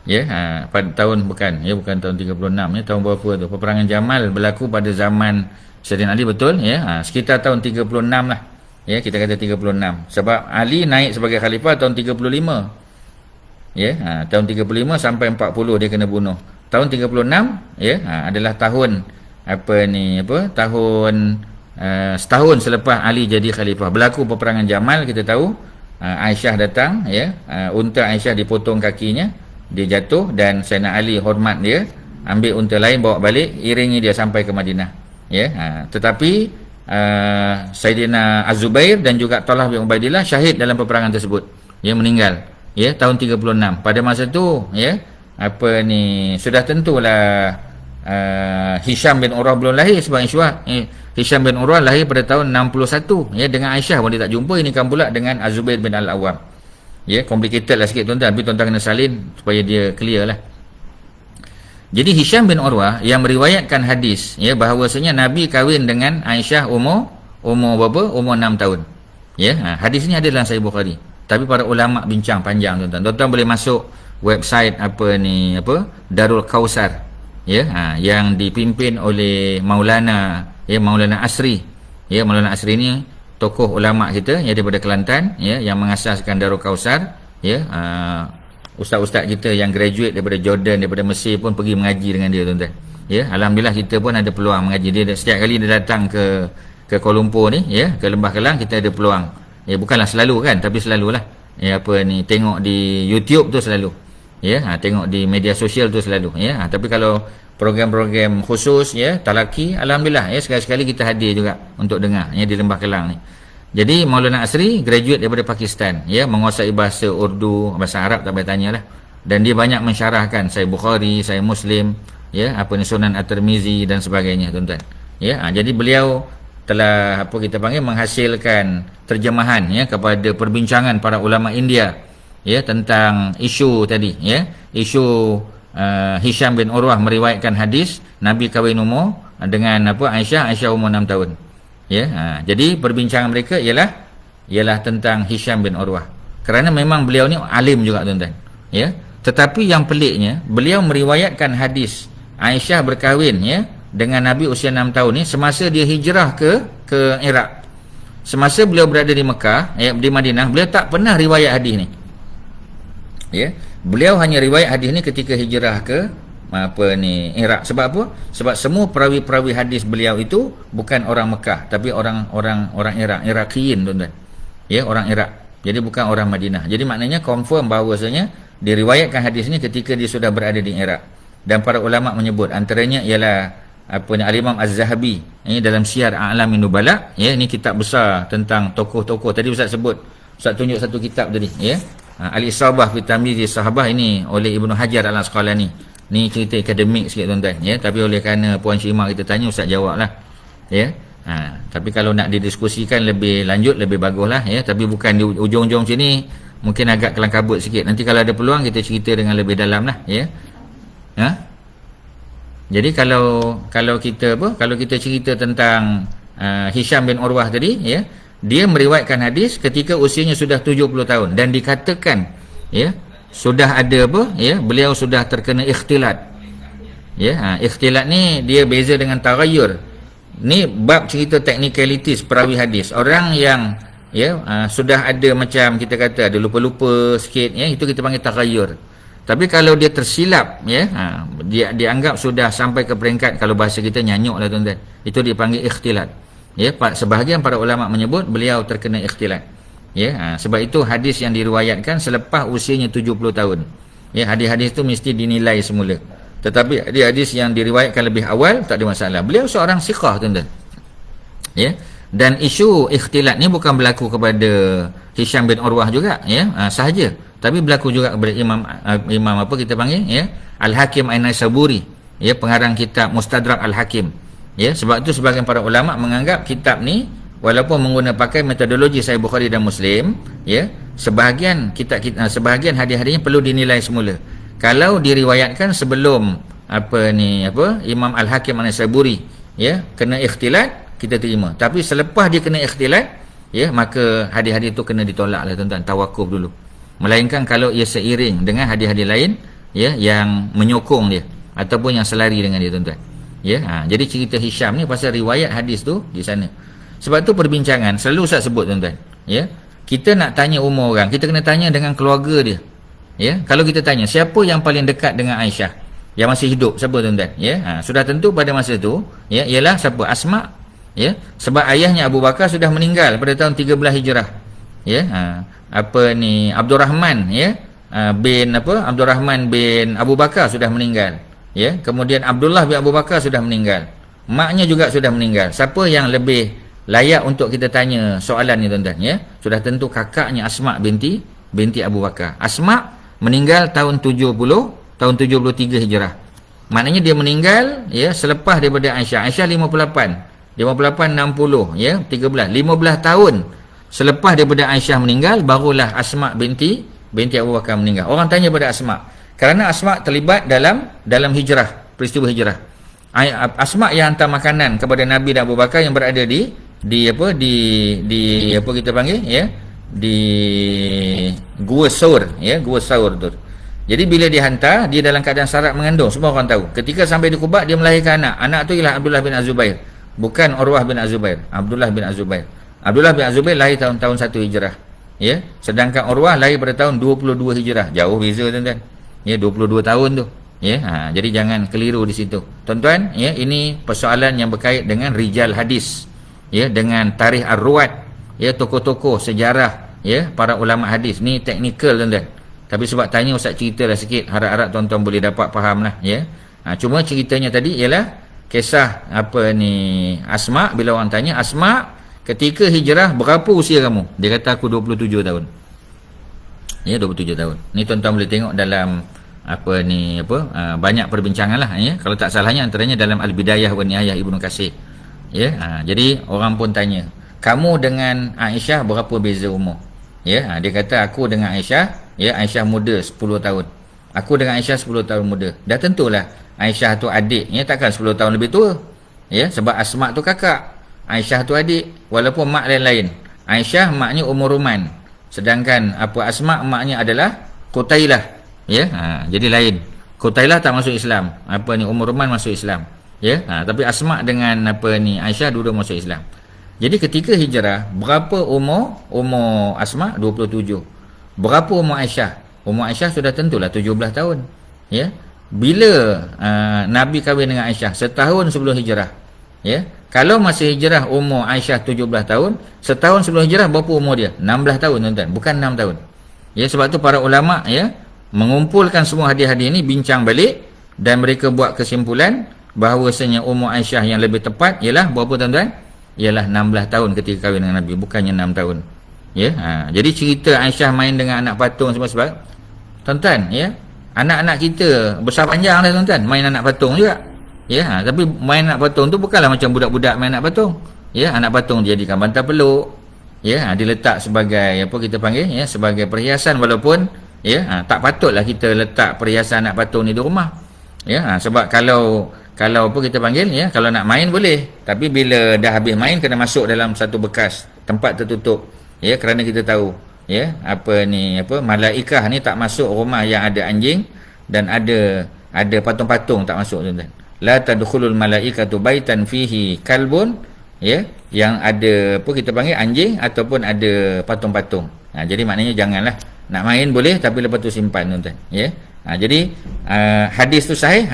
Ya, pada tahun bukan tahun 36, ya, tahun berapa tu? Peperangan Jamal berlaku pada zaman Saidina Ali, betul, ya. Sekitar tahun 36 lah. Ya, kita kata 36. Sebab Ali naik sebagai khalifah tahun 35. Ya, tahun 35 sampai 40 dia kena bunuh. Tahun 36, ya, adalah tahun tahun setahun selepas Ali jadi khalifah. Berlaku peperangan Jamal, kita tahu. Aisyah datang, ya. Unta Aisyah dipotong kakinya, dia jatuh dan Sayyidina Ali hormat dia, ambil unta lain bawa balik, iringi dia sampai ke Madinah. Ya, tetapi Sayyidina Az-Zubair dan juga Talha bin Ubaidillah syahid dalam peperangan tersebut. Ya, meninggal. Ya, tahun 36. Pada masa tu, ya, sudah tentulah Hisham bin Urwah belum lahir sebab Hisham bin Urwah lahir pada tahun 61, ya, dengan Aisyah pun dia tak jumpa. Ini kan pula dengan Az-Zubair bin Al-Awwam. Ya, complicated lah sikit tuan-tuan, tapi tuan-tuan kena salin supaya dia clear lah. Jadi Hisham bin Urwah yang meriwayatkan hadis, ya, bahawasanya Nabi kahwin dengan Aisyah umur berapa? Umur 6 tahun. Ya, hadis ni ada dalam Sahih Bukhari. Tapi para ulama bincang panjang tuan-tuan. Tuan-tuan boleh masuk website Darul Kausar, ya, yang dipimpin oleh Maulana Asri. Ya, Maulana Asri ni tokoh ulama kita, ya, daripada Kelantan, ya, yang mengasaskan Darul Kausar. Ya, ustaz-ustaz kita yang graduate daripada Jordan, daripada Mesir pun pergi mengaji dengan dia tuan-tuan. Ya, alhamdulillah kita pun ada peluang mengaji dia. Setiap kali dia datang ke Kuala Lumpur ni, ya, ke Lembah Kelang, kita ada peluang. Ya, bukanlah selalu kan, tapi selalulah. Ya, tengok di YouTube tu selalu. Ya, tengok di media sosial tu selalu. Ya, tapi kalau program-program khusus, ya, talaki, alhamdulillah, ya, sekali-sekali kita hadir juga untuk dengar, ya, di Lembah Kelang ni. Jadi Maulana Asri graduate daripada Pakistan, ya, menguasai bahasa Urdu, bahasa Arab tak payah tanyalah. Dan dia banyak mensyarahkan Sahih Bukhari, Sahih Muslim, ya, Sunan At-Tirmizi dan sebagainya tuan-tuan. Ya, jadi beliau telah menghasilkan terjemahan, ya, kepada perbincangan para ulama India, ya, tentang isu tadi, ya, isu Hisham bin Urwah meriwayatkan hadis Nabi kahwin umur dengan Aisyah umur 6 tahun. Ya, jadi perbincangan mereka ialah tentang Hisham bin Urwah. Kerana memang beliau ni alim juga tuan-tuan. Ya, tetapi yang peliknya beliau meriwayatkan hadis Aisyah berkahwin, ya, dengan Nabi usia 6 tahun ni semasa dia hijrah ke Iraq. Semasa beliau berada di Mekah, ya, di Madinah, beliau tak pernah riwayat hadis ni. Ya, beliau hanya riwayat hadis ni ketika hijrah ke Iraq. Sebab apa? Sebab semua perawi-perawi hadis beliau itu bukan orang Mekah, tapi orang Iraq, Iraqiyin tuan-tuan. Ya, orang Iraq. Jadi bukan orang Madinah. Jadi maknanya confirm bahawasanya diriwayatkan hadis ni ketika dia sudah berada di Iraq. Dan para ulama menyebut antaranya ialah Al-Imam Az-Zahabi, ini dalam Syiar A'lamin Nubala, ya, ini kitab besar tentang tokoh-tokoh. Tadi Ustaz tunjuk satu kitab tadi, ya. Al-Isabah fi Tamyiz Sahabah, ini oleh Ibnu Hajar Al-Asqalani. Ni cerita akademik sikit tuan-tuan, ya, tapi oleh kerana Puan Syimah kita tanya, Ustaz jawablah, ya. Tapi kalau nak didiskusikan lebih lanjut lebih baguslah, ya, tapi bukan di ujung-ujung sini, mungkin agak kelang kabut sikit. Nanti kalau ada peluang kita cerita dengan lebih dalam lah, ya. Jadi kalau kita cerita tentang Hisham bin Urwah tadi, ya, dia meriwayatkan hadis ketika usianya sudah 70 tahun dan dikatakan, ya, sudah ada beliau sudah terkena ikhtilat. Ya, ikhtilat ni dia beza dengan taghayyur. Ni bab cerita technicalities perawi hadis. Orang yang, ya, sudah ada macam kita kata ada lupa-lupa sikit, ya, itu kita panggil taghayyur. Tapi kalau dia tersilap, ya, dia dianggap sudah sampai ke peringkat, kalau bahasa kita nyanyuk lah tuan-tuan, itu dipanggil ikhtilat. Ya, sebahagian para ulama menyebut beliau terkena ikhtilat. Ya, sebab itu hadis yang diriwayatkan selepas usianya 70 tahun. Ya, hadis-hadis itu mesti dinilai semula. Tetapi hadis yang diriwayatkan lebih awal tak ada masalah. Beliau seorang siqah tuan-tuan. Ya, dan isu ikhtilat ni bukan berlaku kepada Hisham bin Urwah juga, ya, sahaja. Tapi berlaku juga kepada imam kita panggil, ya, Al-Hakim An-Naisaburi, ya, pengarang kitab Mustadrak Al-Hakim. Ya, sebab tu sebahagian para ulama menganggap kitab ni walaupun pakai metodologi Sahih Bukhari dan Muslim, ya, sebahagian sebahagian hadis-hadisnya perlu dinilai semula. Kalau diriwayatkan sebelum Imam Al-Hakim An-Naisaburi, ya, kena ikhtilat, kita terima. Tapi selepas dia kena ikhtilat, ya, maka hadis-hadis tu kena ditolak lah tuan-tuan, tawakuf dulu. Melainkan kalau ia seiring dengan hadis-hadis lain, ya, yang menyokong dia ataupun yang selari dengan dia tuan-tuan. Ya, jadi cerita Hisham ni pasal riwayat hadis tu di sana. Sebab tu perbincangan selalu Ustaz sebut tuan-tuan, ya. Kita nak tanya umur orang, kita kena tanya dengan keluarga dia. Ya, kalau kita tanya siapa yang paling dekat dengan Aisyah yang masih hidup, siapa tuan-tuan? Ya, sudah tentu pada masa tu, ya, ialah siapa? Asma', ya. Sebab ayahnya Abu Bakar sudah meninggal pada tahun 13 Hijrah. Ya, Abdul Rahman, ya, Abdul Rahman bin Abu Bakar sudah meninggal. Ya, kemudian Abdullah bin Abu Bakar sudah meninggal. Maknya juga sudah meninggal. Siapa yang lebih layak untuk kita tanya soalan ni tuan-tuan, ya? Sudah tentu kakaknya Asma' binti Abu Bakar. Asma' meninggal tahun 73 Hijrah. Maknanya dia meninggal, ya, selepas daripada Aisyah. Aisyah 58 60, ya, 15 tahun selepas daripada Aisyah meninggal, barulah Asma' binti Abu Bakar meninggal. Orang tanya pada Asma' kerana Asma' terlibat dalam hijrah, peristiwa hijrah. Asma' yang hantar makanan kepada Nabi dan Abu Bakar yang berada di kita panggil, ya, di Gua Saur, ya, Gua Saur tu. Jadi bila dia hantar, dia dalam keadaan syarat mengandung, semua orang tahu. Ketika sampai di Quba, dia melahirkan anak. Anak tu ialah Abdullah bin Az-Zubair, bukan Urwah bin Az-Zubair. Abdullah bin Az-Zubair lahir tahun 1 Hijrah, ya. Sedangkan Urwah lahir pada tahun 22 Hijrah. Jauh beza tuan-tuan. Ya, 22 tahun tu. Ya, jadi jangan keliru di situ. Tuan-tuan, ya, ini persoalan yang berkait dengan rijal hadis. Ya, dengan tarikh ar-ruwat, ya, tokoh-tokoh sejarah, ya, para ulama hadis. Ni teknikal tuan-tuan. Tapi sebab tanya Ustaz ceritalah sikit, harap-harap tuan-tuan boleh dapat faham lah, ya. Cuma ceritanya tadi ialah kisah Asma'. Bila orang tanya, Asma' ketika hijrah berapa usia kamu? Dia kata aku 27 tahun. Ya, 27 tahun. Ni tuan-tuan boleh tengok dalam banyak perbincangan lah, ya. Kalau tak salahnya antaranya dalam Al-Bidayah wa Nihayah Ibnu Katsir. Ya, jadi orang pun tanya, kamu dengan Aisyah berapa beza umur? Ya, dia kata aku dengan Aisyah, ya, Aisyah muda 10 tahun. Aku dengan Aisyah 10 tahun muda. Dah tentulah Aisyah tu adik, ya, takkan 10 tahun lebih tua. Ya, sebab Asma' tu kakak, Aisyah tu adik, walaupun mak lain-lain. Aisyah maknya Ummu Ruman, sedangkan Asma' maknya adalah Qutailah. Ya, jadi lain. Qutailah tak masuk Islam. Ummu Ruman masuk Islam. Ya, tapi Asma' dengan Aisyah dua-dua masuk Islam. Jadi ketika hijrah, berapa umur Asma'? 27. Berapa umur Aisyah? Umur Aisyah sudah tentulah 17 tahun. Ya. Bila Nabi kahwin dengan Aisyah? Setahun sebelum hijrah. Ya. Kalau masih hijrah umur Aisyah 17 tahun, setahun sebelum hijrah berapa umur dia? 16 tahun tuan-tuan, bukan 6 tahun. Ya, sebab tu para ulama, ya, mengumpulkan semua hadis-hadis ini, bincang balik, dan mereka buat kesimpulan bahawasanya umur Aisyah yang lebih tepat ialah berapa tuan-tuan? Ialah 16 tahun ketika kahwin dengan Nabi, bukannya 6 tahun. Ya, jadi cerita Aisyah main dengan anak patung sebab tuan-tuan, ya, anak-anak kita besar panjang dah tuan-tuan, main anak patung juga. Ya, tapi main anak patung tu bukanlah macam budak-budak main anak patung. Ya, anak patung dijadikan bantal peluk. Ya, diletak sebagai kita panggil, ya, sebagai perhiasan, walaupun, ya, tak patutlah kita letak perhiasan anak patung ni di rumah. Ya, sebab kalau kita panggil, ya, kalau nak main boleh, tapi bila dah habis main kena masuk dalam satu bekas tempat tertutup. Ya, kerana kita tahu, ya, malaikah ni tak masuk rumah yang ada anjing dan ada patung-patung, tak masuk tuan-tuan. La tadkhulul malaikatu baitan fihi kalbun, ya, yang ada kita panggil anjing ataupun ada patung-patung. Jadi maknanya janganlah, nak main boleh tapi lepas tu simpan tuan-tuan, ya. Jadi hadis tu sahih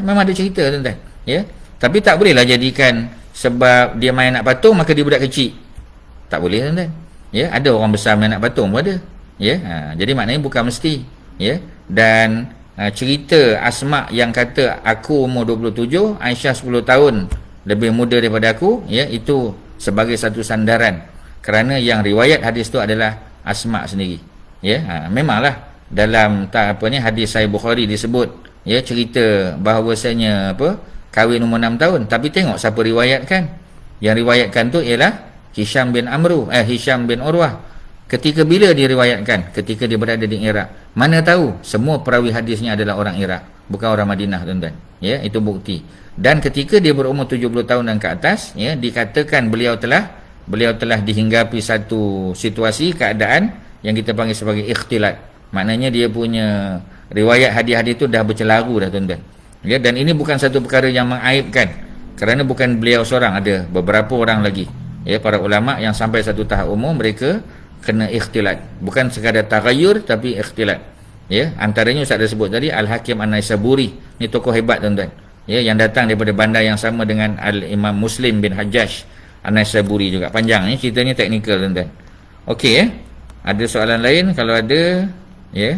memang ada cerita tuan-tuan, ya. Tapi tak bolehlah jadikan sebab dia main anak patung maka dia budak kecil. Tak boleh tuan-tuan. Ya, ada orang besar main anak patung pun ada. Ya, jadi maknanya bukan mesti, ya. Dan cerita Asma' yang kata aku umur 27, Aisyah 10 tahun lebih muda daripada aku, ya, itu sebagai satu sandaran, kerana yang riwayat hadis tu adalah Asma' sendiri. Ya, memanglah dalam hadis Sahih Bukhari disebut, ya, cerita bahawasanya kahwin umur 6 tahun. Tapi tengok siapa riwayatkan. Yang riwayatkan tu ialah Hisham bin Urwah. Ketika bila dia riwayatkan? Ketika dia berada di Iraq. Mana tahu semua perawi hadisnya adalah orang Iraq, bukan orang Madinah, tuan-tuan. Ya, itu bukti. Dan ketika dia berumur 70 tahun dan ke atas, ya, dikatakan beliau telah dihinggapi satu situasi keadaan yang kita panggil sebagai ikhtilat. Maknanya dia punya riwayat hadis-hadis itu dah bercelaru dah, tuan-tuan. Ya, dan ini bukan satu perkara yang mengaibkan, kerana bukan beliau seorang, ada beberapa orang lagi, ya, para ulama yang sampai satu tahap umur mereka kena ikhtilat, bukan sekadar taghayyur tapi ikhtilat. Ya, antaranya Ustaz dah sebut tadi Al-Hakim An-Naisaburi, ni tokoh hebat, tuan-tuan. Ya, yang datang daripada bandar yang sama dengan Al-Imam Muslim bin Hajjaj An-Naisaburi juga. Panjang ni ceritanya, teknikal, tuan-tuan. Okey, ya. Ada soalan lain kalau ada, ya.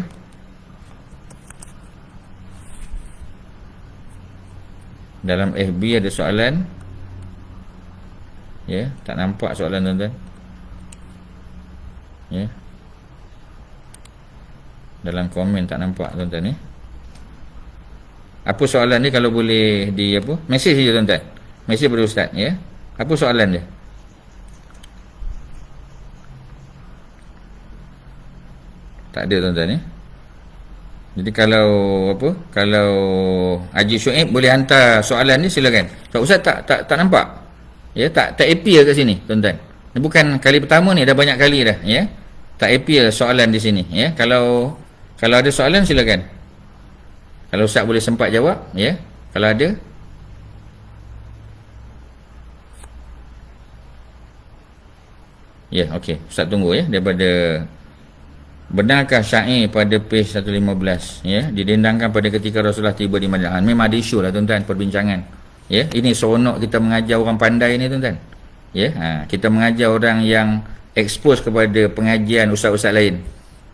Dalam FB ada soalan. Ya, tak nampak soalan, tuan-tuan. Ya. Dalam komen tak nampak, tuan-tuan, ya. Apa soalan ni, kalau boleh di apa? Mesej saja, tuan-tuan. Mesej pada ustaz, ya. Apa soalan dia? Tak ada, tuan-tuan, ya. Jadi kalau apa? Kalau Haji Syuib boleh hantar soalan ni, silakan. Tak, ustaz tak nampak. Ya, tak appear kat sini, tuan-tuan. Ini bukan kali pertama ni, dah banyak kali dah, ya. Tak appear soalan di sini, ya. Kalau ada soalan, silakan. Kalau ustaz boleh sempat jawab, ya. Kalau ada. Ya, okey. Ustaz tunggu, ya, daripada benarkah syair pada page 115, ya, didendangkan pada ketika Rasulullah tiba di Madinah. Memang ada isu lah, tuan-tuan, perbincangan. Ya, ini seronok kita mengajar orang pandai ni, tuan-tuan. Ya, kita mengajar orang yang expose kepada pengajian ustaz-ustaz lain.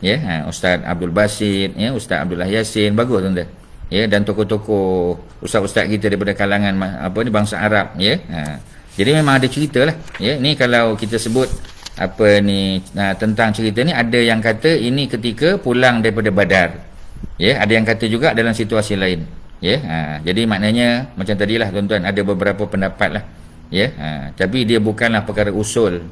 Ya, Ustaz Abdul Basit, ya, Ustaz Abdullah Yasin, bagus, tuan-tuan. Ya, dan tokoh-tokoh ustaz-ustaz kita daripada kalangan apa ni, bangsa Arab, ya. Jadi memang ada cerita lah. Ya, ni kalau kita sebut apa ni, tentang cerita ni, ada yang kata ini ketika pulang daripada Badar. Ya, ada yang kata juga dalam situasi lain. Ya, jadi maknanya macam tadilah, tuan-tuan, ada beberapa pendapat lah. Ya, tapi dia bukanlah perkara usul.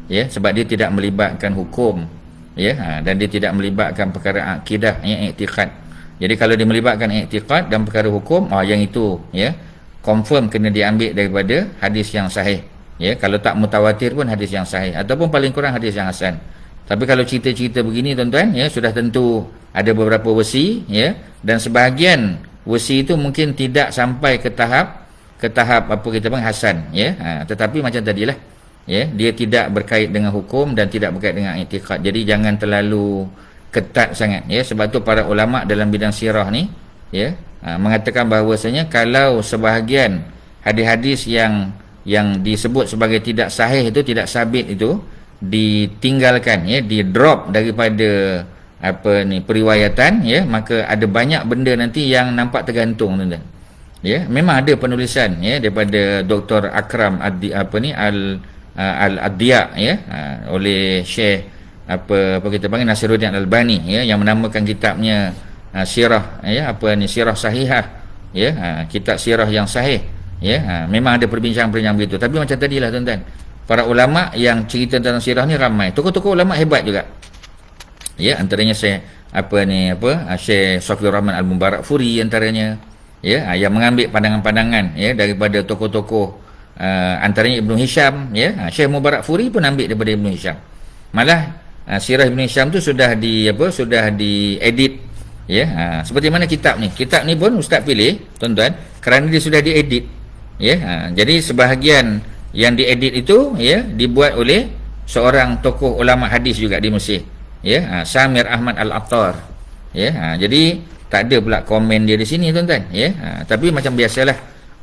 Ya, sebab dia tidak melibatkan hukum. Ya, dan dia tidak melibatkan perkara akidah, ya, i'tiqad. Jadi kalau dia melibatkan i'tiqad dan perkara hukum, yang itu, ya, confirm kena diambil daripada hadis yang sahih. Ya, kalau tak mutawatir pun hadis yang sahih, ataupun paling kurang hadis yang hasan. Tapi kalau cerita-cerita begini, tuan-tuan, ya, sudah tentu ada beberapa versi, ya, dan sebahagian versi itu mungkin tidak sampai ke tahap apa kita panggil hasan, ya. Tetapi macam tadilah, ya, dia tidak berkait dengan hukum dan tidak berkait dengan i'tiqad. Jadi jangan terlalu ketat sangat, ya. Sebab tu para ulama dalam bidang sirah ni, ya, mengatakan bahawasanya kalau sebahagian hadis-hadis yang disebut sebagai tidak sahih itu, tidak sabit itu, ditinggalkan, ya, di drop daripada apa ni periwayatan, ya, maka ada banyak benda nanti yang nampak tergantung, tuan-tuan. Ya, memang ada penulisan, ya, daripada Dr. Akram Al-Addiya, ya, oleh Syekh apa kita panggil Nasiruddin Al-Albani, ya, yang menamakan kitabnya sirah, ya, apa ni, sirah sahihah, ya, kitab sirah yang sahih. Ya, memang ada perbincangan begitu. Tapi macam tadilah, tuan-tuan, para ulama yang cerita tentang sirah ni ramai. Tokoh-tokoh ulama hebat juga. Ya, antaranya Syekh Syekh Safiur Rahman Al-Mubarak Furi antaranya, ya, yang mengambil pandangan-pandangan, ya, daripada tokoh-tokoh, antaranya Ibnu Hisham, ya. Syekh Mubarak Furi pun ambil daripada Ibnu Hisham. Malah sirah Ibnu Hisham tu sudah diedit, ya. Seperti mana kitab ni pun ustaz pilih, tuan-tuan, kerana dia sudah diedit. Ya, jadi sebahagian yang diedit itu, ya, dibuat oleh seorang tokoh ulama hadis juga di Mesir, ya, Samir Ahmad Al-Attar. Ya, jadi tak ada pula komen dia di sini, tuan-tuan, ya. Tapi macam biasalah,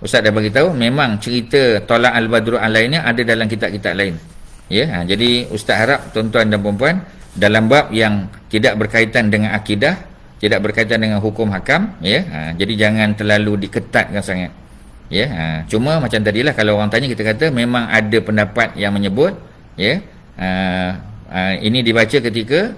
ustaz dah bagi tahu, memang cerita Tolak Al-Badru lainnya ada dalam kitab-kitab lain. Ya, jadi ustaz harap tuan-tuan dan puan-puan, dalam bab yang tidak berkaitan dengan akidah, tidak berkaitan dengan hukum hakam, ya, jadi jangan terlalu diketatkan sangat. Ya, cuma macam tadilah, kalau orang tanya, kita kata memang ada pendapat yang menyebut, ya, ini dibaca ketika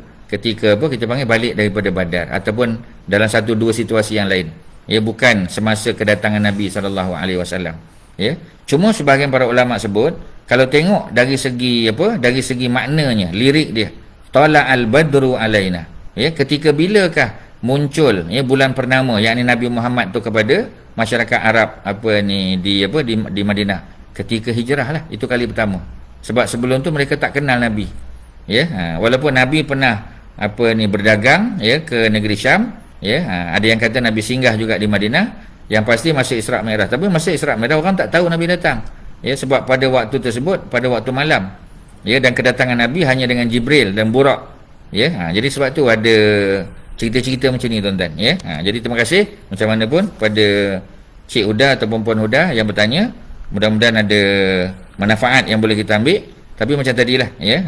apa kita panggil balik daripada Badar, ataupun dalam satu dua situasi yang lain. Ya, bukan semasa kedatangan Nabi SAW. Ya. Cuma sebahagian para ulama sebut, kalau tengok dari segi apa? Dari segi maknanya, lirik dia, tala'al badru alaina. Ya, ketika bilakah muncul ya bulan purnama, yakni Nabi Muhammad tu kepada masyarakat Arab di Madinah? Ketika hijrah lah, itu kali pertama. Sebab sebelum tu mereka tak kenal Nabi. Ya, walaupun Nabi pernah berdagang ya ke negeri Syam. Ya, ada yang kata Nabi singgah juga di Madinah, yang pasti masa Isra' Mi'raj. Tapi masa Isra' Mi'raj orang tak tahu Nabi datang. Ya, sebab pada waktu tersebut, pada waktu malam. Ya, dan kedatangan Nabi hanya dengan Jibril dan Buraq. Ya, jadi sebab tu ada cerita-cerita macam ni tuan-tuan. Ya, jadi terima kasih macam mana pun pada Cik Huda ataupun Puan Huda yang bertanya. Mudah-mudahan ada manfaat yang boleh kita ambil. Tapi macam tadilah, ya,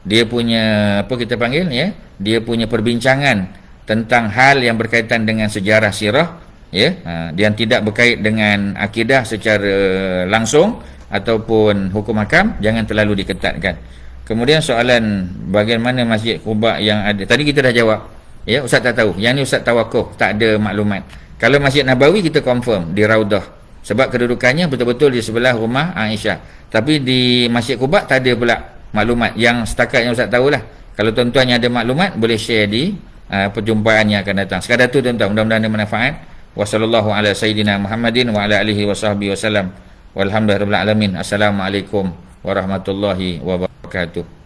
dia punya apa kita panggil, ya, dia punya perbincangan tentang hal yang berkaitan dengan sejarah sirah, ya, yang tidak berkait dengan akidah secara langsung ataupun hukum hakam, jangan terlalu diketatkan. Kemudian soalan bagaimana Masjid Quba yang ada, tadi kita dah jawab, ya, Ustaz tak tahu. Yang ni Ustaz tawakuf, tak ada maklumat. Kalau Masjid Nabawi kita confirm di Raudah, sebab kedudukannya betul-betul di sebelah rumah Aisyah. Tapi di Masjid Quba tak ada pula maklumat. Yang setakat yang Ustaz tahulah. Kalau tuan-tuan yang ada maklumat boleh share di perjumpaan yang akan datang. Sekadar tu tuan-tuan, mudah-mudahan ada manfaat. Wassallallahu ala sayyidina Muhammadin wa ala alihi wa sahbihi wasallam. Walhamdulillahirabbil alamin. Assalamualaikum warahmatullahi wabarakatuh.